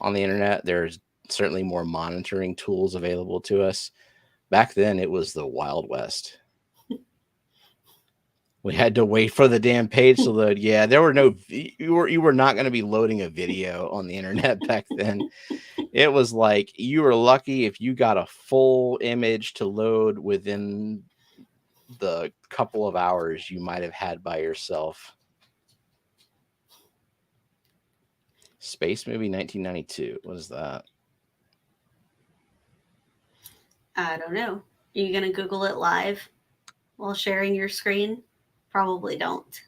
S1: on the internet. There's certainly more monitoring tools available to us. Back then, it was the Wild West. We had to wait for the damn page to load. Yeah, there were no. You were not going to be loading a video on the internet back then. It was like you were lucky if you got a full image to load within the couple of hours you might have had by yourself. Space Movie 1992. What is that?
S2: I don't know. Are you going to Google it live while sharing your screen? Probably don't.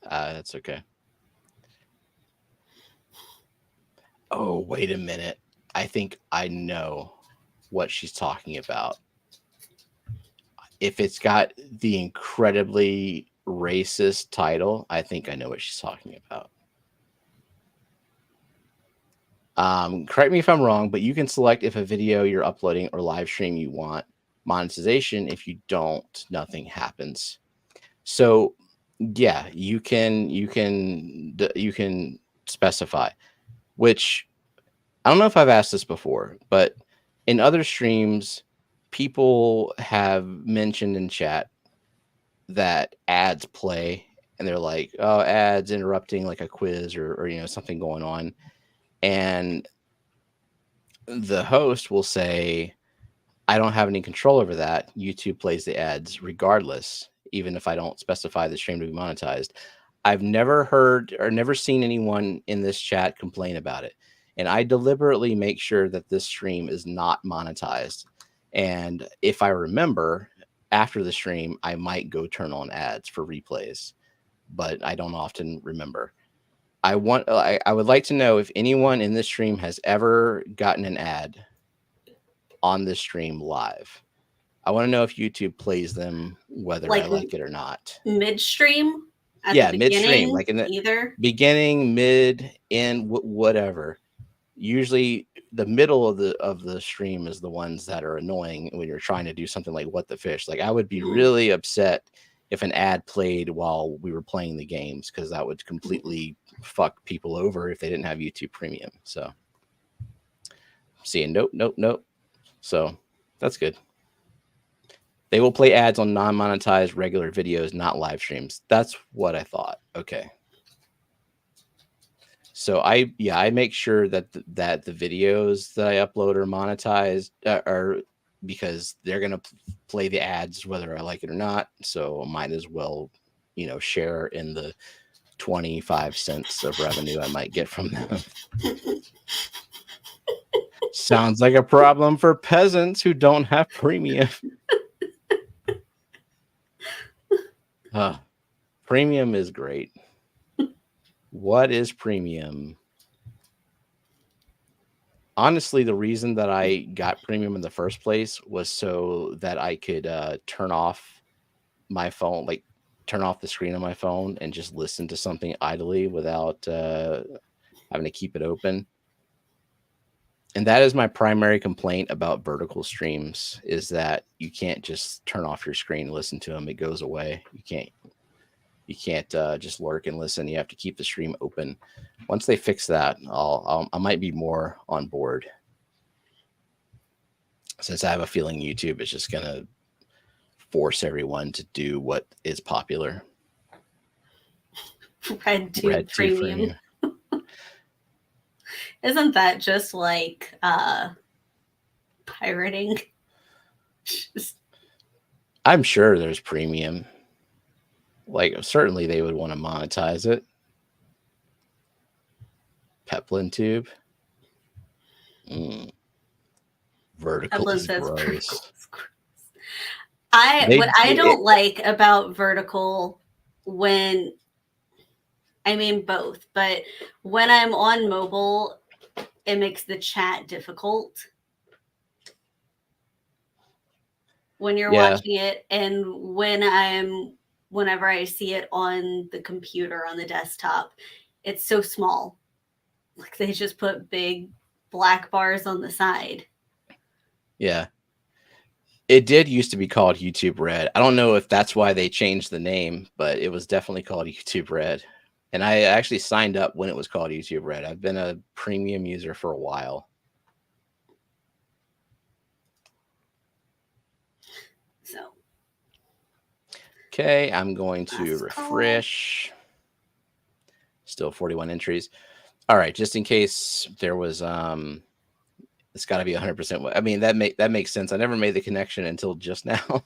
S1: That's okay. Oh, wait a minute. I think I know what she's talking about. If it's got the incredibly racist title, I think I know what she's talking about. Correct me if I'm wrong, but you can select if a video you're uploading or live stream you want monetization. If you don't, nothing happens. So yeah, you can specify, which I don't know if I've asked this before, but in other streams, people have mentioned in chat that ads play, and they're like, oh, ads interrupting like a quiz or something going on. And the host will say, I don't have any control over that. YouTube plays the ads regardless, even if I don't specify the stream to be monetized. I've never heard or never seen anyone in this chat complain about it. And I deliberately make sure that this stream is not monetized. And if I remember after the stream, I might go turn on ads for replays, but I don't often remember. I would like to know if anyone in this stream has ever gotten an ad on this stream live. I want to know if YouTube plays them, whether I like it or not.
S2: Midstream?
S1: Yeah, midstream, like in the
S2: either
S1: beginning, mid, end, whatever. Usually the middle of the stream is the ones that are annoying when you're trying to do something like What the Fish. Like, I would be really upset if an ad played while we were playing the games, because that would completely fuck people over if they didn't have YouTube Premium. So seeing nope. So that's good. They will play ads on non-monetized regular videos, not live streams. That's what I thought. Okay. So I make sure that that the videos that I upload are monetized, are because they're going to play the ads whether I like it or not. So I might as well, share in the 25 cents of revenue I might get from them. Sounds like a problem for peasants who don't have premium. Premium is great. What is premium? Honestly, the reason that I got premium in the first place was so that I could turn off my phone, like turn off the screen on my phone and just listen to something idly without having to keep it open. And that is my primary complaint about vertical streams, is that you can't just turn off your screen and listen to them. It goes away. You can't just lurk and listen. You have to keep the stream open. Once they fix that, I might be more on board. Since I have a feeling YouTube is just going to force everyone to do what is popular.
S2: RedTube Premium. Isn't that just like pirating?
S1: I'm sure there's premium. Like, certainly they would want to monetize it. Peplin tube. Vertical is gross.
S2: What I don't like about vertical, when I mean both, but when I'm on mobile, it makes the chat difficult when you're watching it, and whenever I see it on the computer, on the desktop, it's so small. Like they just put big black bars on the side.
S1: Yeah. It did used to be called YouTube Red. I don't know if that's why they changed the name, but it was definitely called YouTube Red. And I actually signed up when it was called YouTube Red. I've been a premium user for a while.
S2: So.
S1: Okay, I'm going to refresh. Still 41 entries. All right, just in case there was it's got to be 100%. I mean, that makes sense. I never made the connection until just now.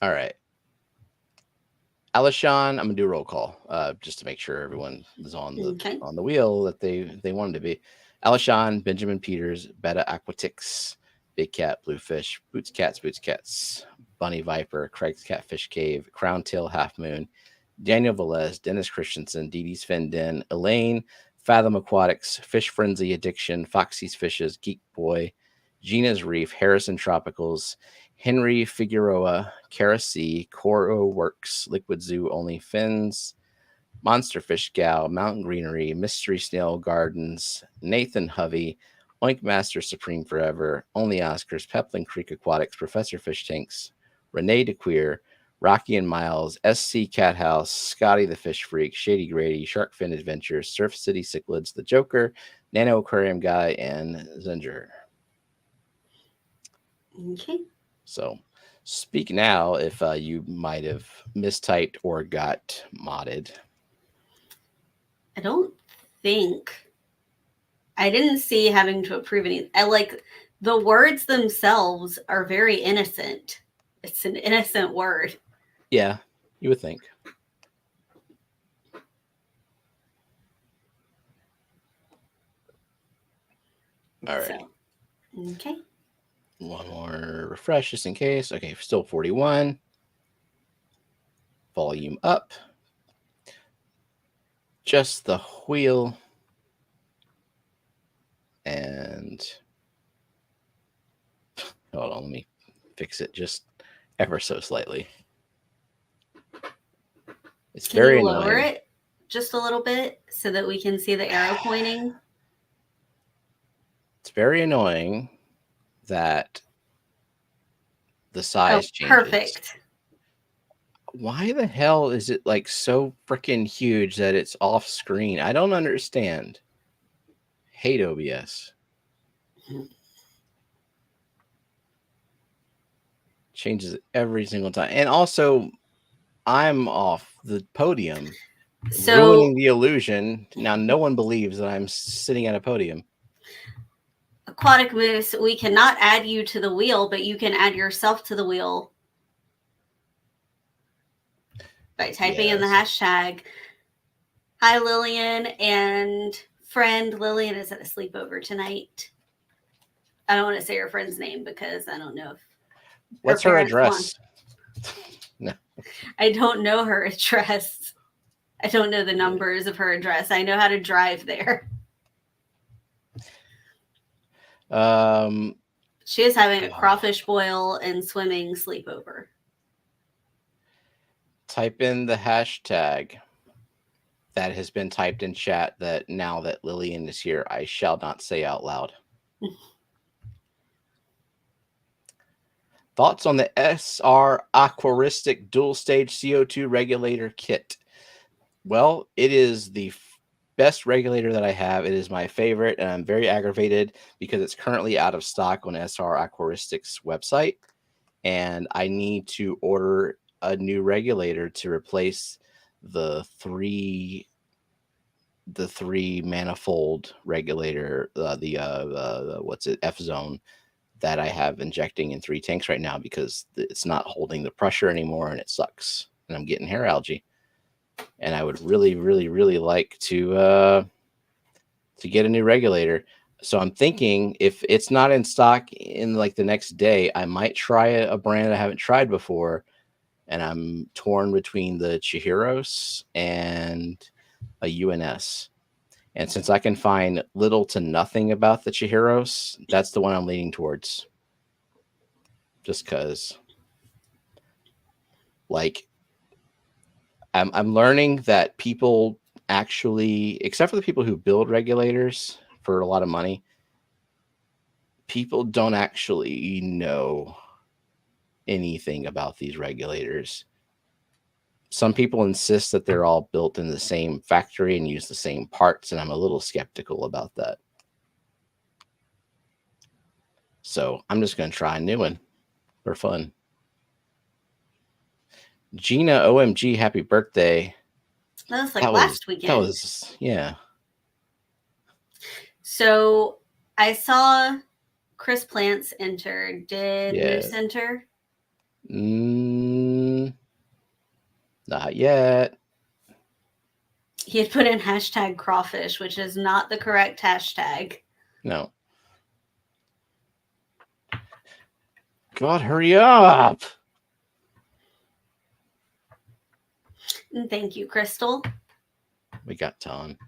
S1: All right. Alishon, I'm gonna do a roll call just to make sure everyone is on the wheel that they wanted to be. Alishon, Benjamin Peters, Beta Aquatics, Big Cat, Bluefish, Boots Cats, Bunny Viper, Craig's Catfish Cave, Crown Tail Half Moon, Daniel Velez, Dennis Christensen, Dee Dee's Fin Den, Elaine, Fathom Aquatics, Fish Frenzy Addiction, Foxy's Fishes, Geek Boy, Gina's Reef, Harrison Tropicals, Henry Figueroa, Kara C, Coro Works, Liquid Zoo Only Fins, Monster Fish Gal, Mountain Greenery, Mystery Snail Gardens, Nathan Hovey, Oink Master Supreme Forever, Only Oscars, Peplin Creek Aquatics, Professor Fish Tanks, Renee DeQueer, Rocky and Miles, SC Cat House, Scotty the Fish Freak, Shady Grady, Sharkfin Adventures, Surf City Cichlids, The Joker, Nano Aquarium Guy, and Zinger.
S2: Okay.
S1: So speak now if you might have mistyped or got modded.
S2: I don't think. I didn't see having to approve any. I like the words themselves are very innocent. It's an innocent word.
S1: Yeah, you would think. All right.
S2: So, okay.
S1: One more refresh just in case. Okay, still 41. Volume up. Just the wheel. And hold on, let me fix it just ever so slightly. It's very annoying. Can you lower
S2: it just a little bit so that we can see the arrow pointing?
S1: It's very annoying that the size changes.
S2: Perfect.
S1: Why the hell is it like so freaking huge that it's off screen? I don't understand. Hate OBS. Changes it every single time. And also, I'm off the podium, ruining the illusion. Now, no one believes that I'm sitting at a podium.
S2: Aquatic Moose, we cannot add you to the wheel, but you can add yourself to the wheel. by typing in the hashtag. Hi, Lillian and friend. Lillian is at a sleepover tonight. I don't want to say her friend's name because I don't know if
S1: what's her address.
S2: No, I don't know her address. I don't know the numbers of her address. I know how to drive there. She is having a crawfish boil and swimming sleepover.
S1: Type in the hashtag that has been typed in chat that now that Lillian is here, I shall not say out loud. Thoughts on the SR Aquaristic dual stage CO2 regulator kit? Well, it is the best regulator that I have. It is my favorite, and I'm very aggravated because it's currently out of stock on SR Aquaristic's website, and I need to order a new regulator to replace the three manifold regulator, what's it, F zone, that I have injecting in 3 tanks right now because it's not holding the pressure anymore and it sucks, and I'm getting hair algae. And I would really, really, really like to get a new regulator. So I'm thinking if it's not in stock in like the next day, I might try a brand I haven't tried before. And I'm torn between the Chihiros and a UNS. And since I can find little to nothing about the Chihiros, that's the one I'm leaning towards. Just because, like, I'm learning that people actually, except for the people who build regulators for a lot of money, people don't actually know anything about these regulators. Some people insist that they're all built in the same factory and use the same parts, and I'm a little skeptical about that. So I'm just going to try a new one for fun. Gina, OMG, happy birthday.
S2: That was like last weekend.
S1: That was, yeah.
S2: So I saw Chris Plants enter. Did Moose enter?
S1: Not yet.
S2: He had put in hashtag crawfish, which is not the correct hashtag.
S1: No. God, hurry up.
S2: Thank you, Crystal.
S1: We got Ton.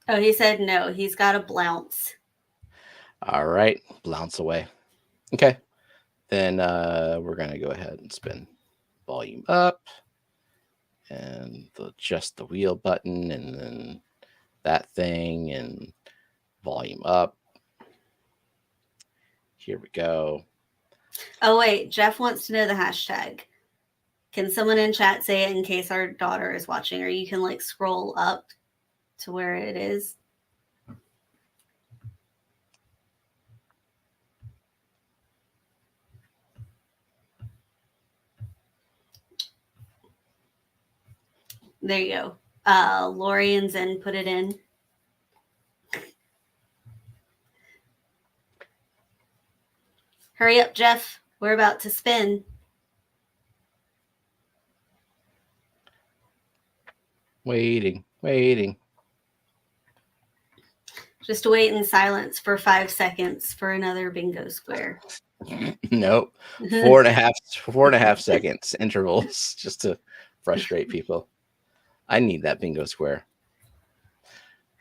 S2: Oh, he said no. He's got a blounce.
S1: All right. Blounce away. Okay. Then we're going to go ahead and spin volume up. And just the wheel button. And then that thing. And volume up. Here we go.
S2: Oh, wait. Jeff wants to know the hashtag. Can someone in chat say it in case our daughter is watching, or you can like scroll up to where it is? There you go. Lori and Zen put it in. Hurry up, Jeff. We're about to spin.
S1: Waiting.
S2: Just wait in silence for 5 seconds for another bingo square.
S1: Nope. 4.5 seconds intervals just to frustrate people. I need that bingo square.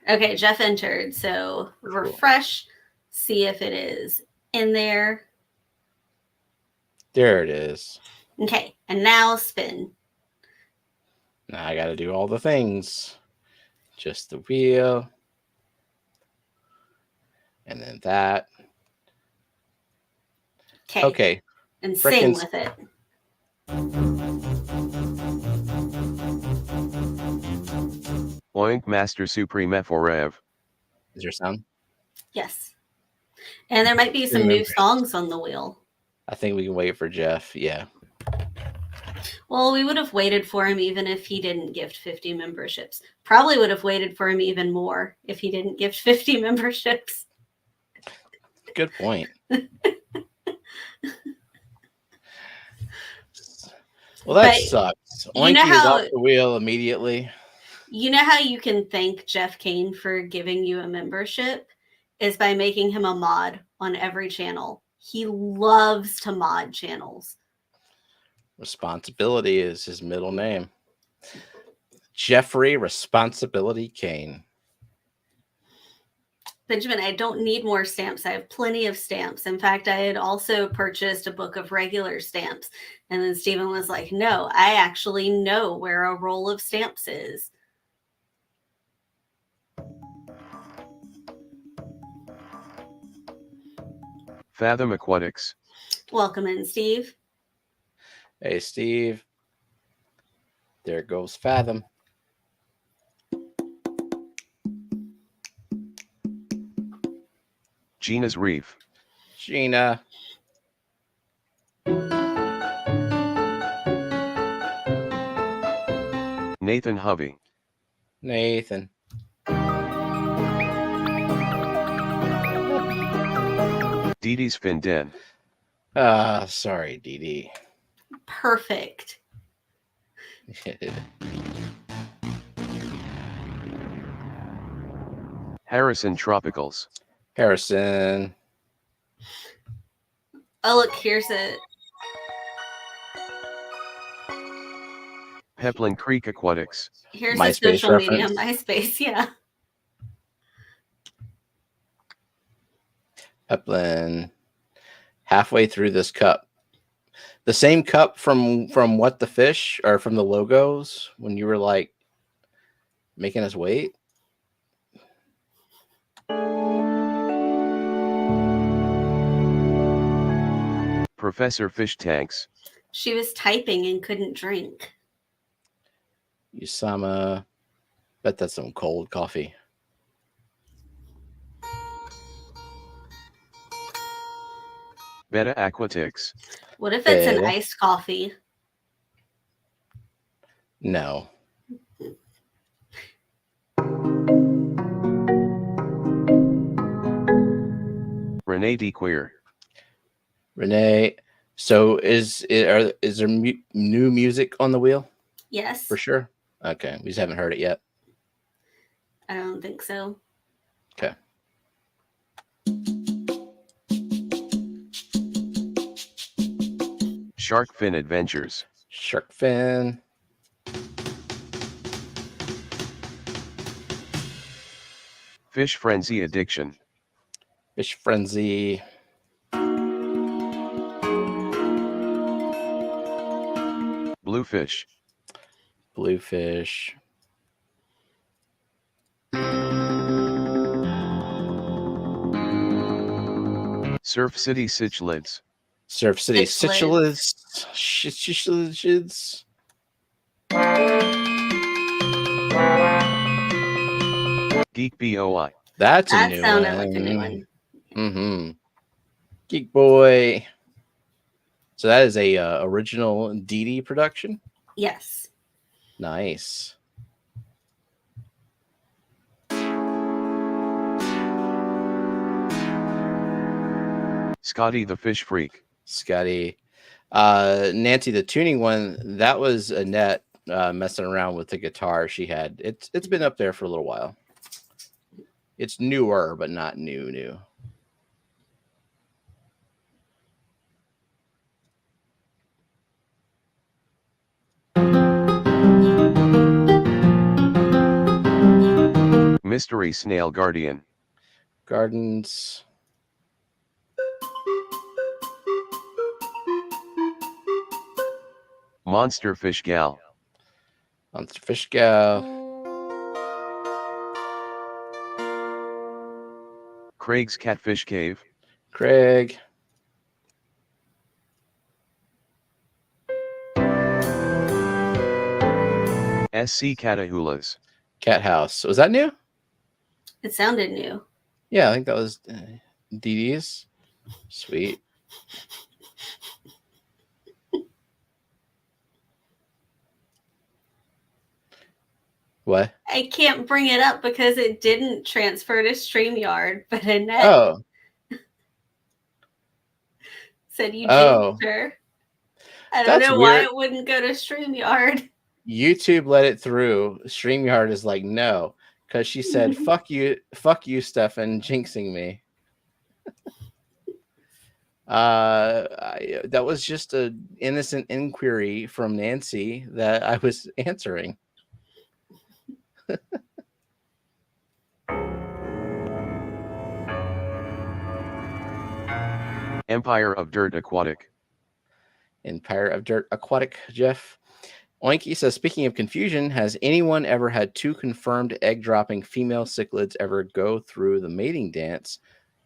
S2: Okay, Jeff entered. So refresh, see if it is in there.
S1: There it is.
S2: Okay, and now spin.
S1: Now I got to do all the things. Just the wheel. And then that. Okay.
S2: And sing with it.
S3: Oink Master Supreme Forev.
S1: Is there sound?
S2: Yes. And there might be some new songs on the wheel.
S1: I think we can wait for Jeff. Yeah.
S2: Well, we would have waited for him even if he didn't gift 50 memberships. Probably would have waited for him even more if he didn't gift 50 memberships.
S1: Good point. Well, that
S2: But
S1: sucks.
S2: you know
S1: Oinky is
S2: how-
S1: off the wheel immediately.
S2: You know how you can thank Jeff Kane for giving you a membership is by making him a mod on every channel. He loves to mod channels.
S1: Responsibility is his middle name. Jeffrey Responsibility Kane.
S2: Benjamin, I don't need more stamps. I have plenty of stamps. In fact, I had also purchased a book of regular stamps. And then Stephen was like, no, I actually know where a roll of stamps is.
S3: Fathom Aquatics.
S2: Welcome in, Steve.
S1: Hey, Steve. There goes Fathom.
S3: Gina's Reef.
S1: Gina.
S3: Nathan Hovey.
S1: Nathan.
S3: Dee Dee's Fin Den.
S1: Sorry, Dee Dee.
S2: Perfect.
S3: Harrison Tropicals.
S1: Harrison.
S2: Oh, look, here's it.
S3: Peplin Creek Aquatics.
S2: Here's
S1: MySpace
S2: the social media,
S1: reference.
S2: MySpace, yeah.
S1: Peplin. Halfway through this cup. The same cup from What the Fish, or from the logos when you were like making us wait.
S3: Professor Fish Tanks.
S2: She was typing and couldn't drink.
S1: Usama. Bet that's some cold coffee.
S3: Beta Aquatics.
S2: What if it's an
S1: Beta.
S2: iced coffee?
S1: No.
S3: Renee D. Queer.
S1: Renee. So is there new music on the wheel?
S2: Yes.
S1: For sure. Okay. We just haven't heard it yet.
S2: I don't think so.
S1: Okay.
S3: Shark Fin Adventures.
S1: Shark Fin.
S3: Fish Frenzy Addiction.
S1: Fish Frenzy.
S3: Bluefish.
S1: Bluefish.
S3: Surf City Cichlids.
S1: Surf City
S2: Cichlids.
S1: Cichlids.
S3: Geek BOI.
S1: That's a
S2: That
S1: new
S2: sounded
S1: one.
S2: like a new one.
S1: Mm-hmm. Geek Boy. So that is a original Dee Dee production.
S2: Yes.
S1: Nice.
S3: Scotty the Fish Freak.
S1: Scotty. Nancy, the tuning one, that was Annette messing around with the guitar she had. It's been up there for a little while. It's newer, but not new.
S3: Mystery Snail Guardian.
S1: Gardens.
S3: Monster Fish Gal.
S1: Monster Fish Gal.
S3: Craig's Catfish Cave.
S1: Craig.
S3: SC Catahulas.
S1: Cat House. Was that new?
S2: It sounded new.
S1: Yeah, I think that was Dee Dee's. Sweet. What?
S2: I can't bring it up because it didn't transfer to StreamYard, but Annette
S1: Oh.
S2: said you
S1: Oh.
S2: jinxed her. I don't
S1: That's
S2: know why
S1: weird.
S2: it wouldn't go to StreamYard.
S1: YouTube let it through. StreamYard is like, no, because she said, fuck you, Stefan, jinxing me. That was just an innocent inquiry from Nancy that I was answering.
S3: Empire of Dirt Aquatic.
S1: Empire of Dirt Aquatic, Jeff. Oinky says, speaking of confusion, has anyone ever had two confirmed egg-dropping female cichlids ever go through the mating dance?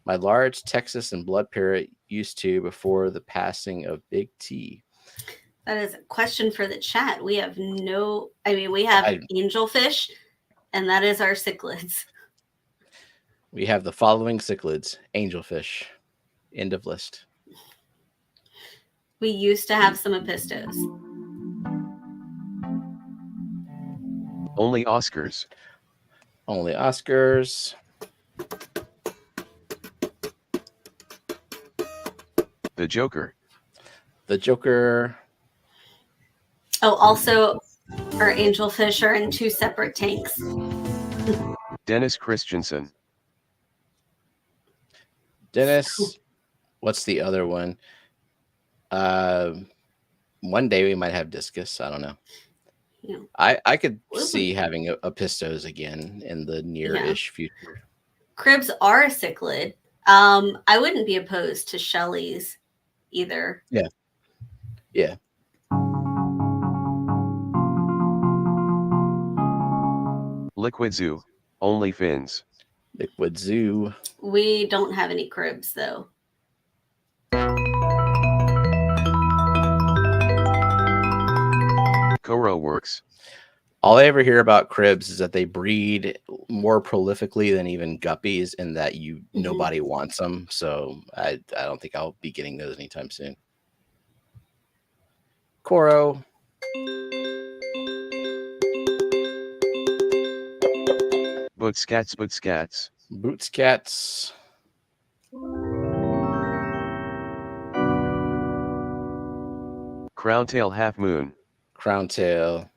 S1: My large Texas and blood parrot used to before the passing of Big T.
S2: That is a question for the chat. We have we have angelfish, and that is our cichlids.
S1: We have the following cichlids: angelfish. End of list.
S2: We used to have some apistos.
S3: Only Oscars.
S1: Only Oscars.
S3: The Joker.
S1: The Joker.
S2: Oh, also, our angelfish are in two separate tanks.
S3: Dennis Christensen.
S1: Dennis. What's the other one? One day we might have discus. I don't know.
S2: Yeah.
S1: I could see having a pistos again in the near-ish future.
S2: Cribs are a cichlid. I wouldn't be opposed to Shelley's either.
S1: Yeah. Yeah.
S3: Liquid Zoo. Only fins.
S1: Liquid Zoo.
S2: We don't have any cribs though.
S3: Coro Works.
S1: All I ever hear about cribs is that they breed more prolifically than even guppies, and that nobody wants them. So I don't think I'll be getting those anytime soon. Coro.
S3: Bootscats.
S1: Bootscats.
S3: Crowntail Half Moon.
S1: Crowntail.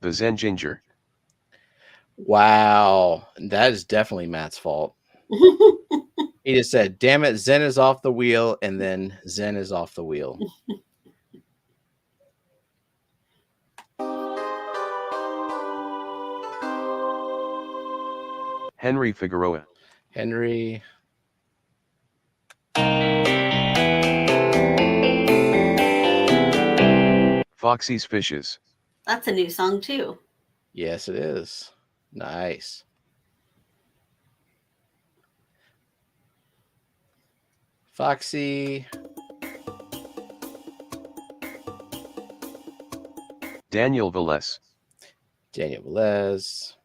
S3: The Zen Ginger.
S1: Wow. That is definitely Matt's fault. He just said, damn it, Zen is off the wheel, and then Zen is off the wheel.
S3: Henry Figueroa.
S1: Henry.
S3: Foxy's Fishes.
S2: That's a new song too.
S1: Yes, it is. Nice. Foxy.
S3: Daniel Velez.
S1: Daniel Velez.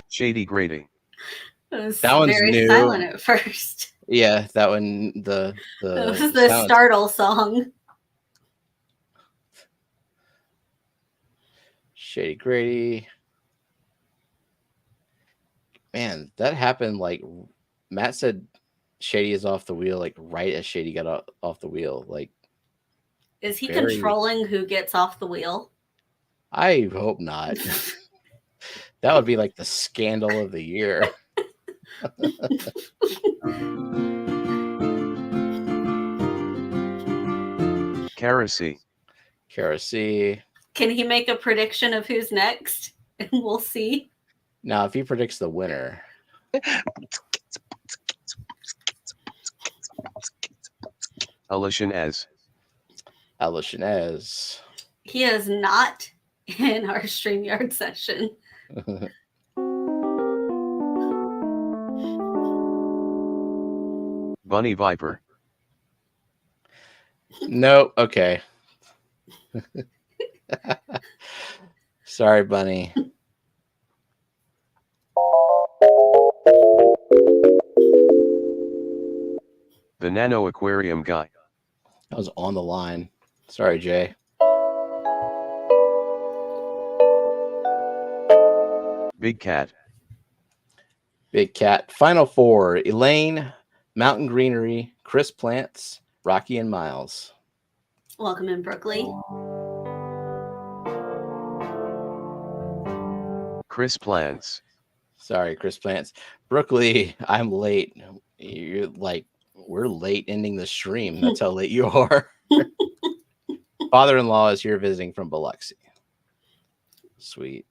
S3: Shady Grady.
S2: It
S1: That one's
S2: very
S1: new.
S2: silent at first.
S1: Yeah, that one.
S2: It was the startle song.
S1: Shady Grady. Man, that happened like Matt said. Shady is off the wheel, like right as Shady got off the wheel. Like,
S2: is he controlling who gets off the wheel?
S1: I hope not. That would be like the scandal of the year.
S3: Karasi.
S2: Can he make a prediction of who's next? And we'll see.
S1: Now, if he predicts the winner.
S3: Alishanez.
S2: He is not in our StreamYard session.
S3: Bunny Viper.
S1: No, okay. Sorry, Bunny.
S3: The Nano Aquarium guy.
S1: I was on the line. Sorry, Jay.
S3: Big Cat.
S1: Big Cat. Final four: Elaine, Mountain Greenery, Chris Plants, Rocky and Miles.
S2: Welcome in, Brooklyn.
S3: Chris Plants.
S1: Sorry, Chris Plants. Brooklyn, I'm late. You're like, we're late ending the stream. That's how late you are. Father-in-law is here visiting from Biloxi. Sweet.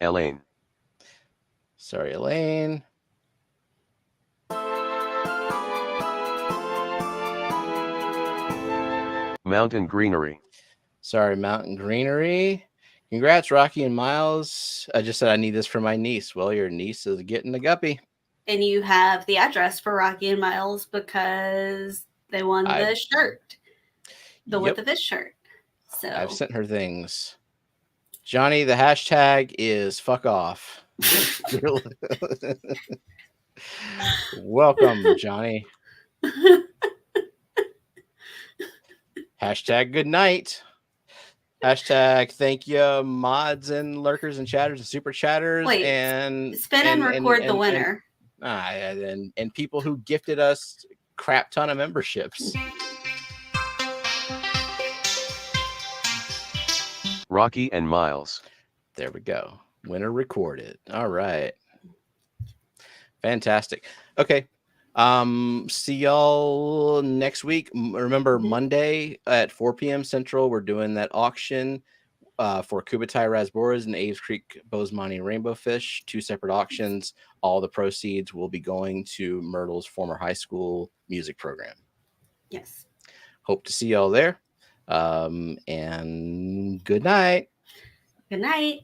S3: Elaine.
S1: Sorry, Elaine.
S3: Mountain Greenery.
S1: Sorry, Mountain Greenery. Congrats, Rocky and Miles. I just said I need this for my niece. Well, your niece is getting the guppy.
S2: And you have the address for Rocky and Miles because they won the shirt. With the fish shirt. So
S1: I've sent her things. Johnny, the hashtag is fuck off. Welcome, Johnny. Hashtag good night. Hashtag thank you, mods and lurkers and chatters and super chatters.
S2: Wait,
S1: and
S2: spin and record the winner.
S1: And people who gifted us crap ton of memberships.
S3: Rocky and Miles.
S1: There we go. Winner recorded. All right. Fantastic. Okay. See y'all next week. Remember, Monday at 4 p.m. Central, we're doing that auction for Kubatai Rasboras and Aves Creek Bozeman Rainbow Fish. 2 separate auctions. All the proceeds will be going to Myrtle's former high school music program.
S2: Yes.
S1: Hope to see y'all there. And good night.
S2: Good night.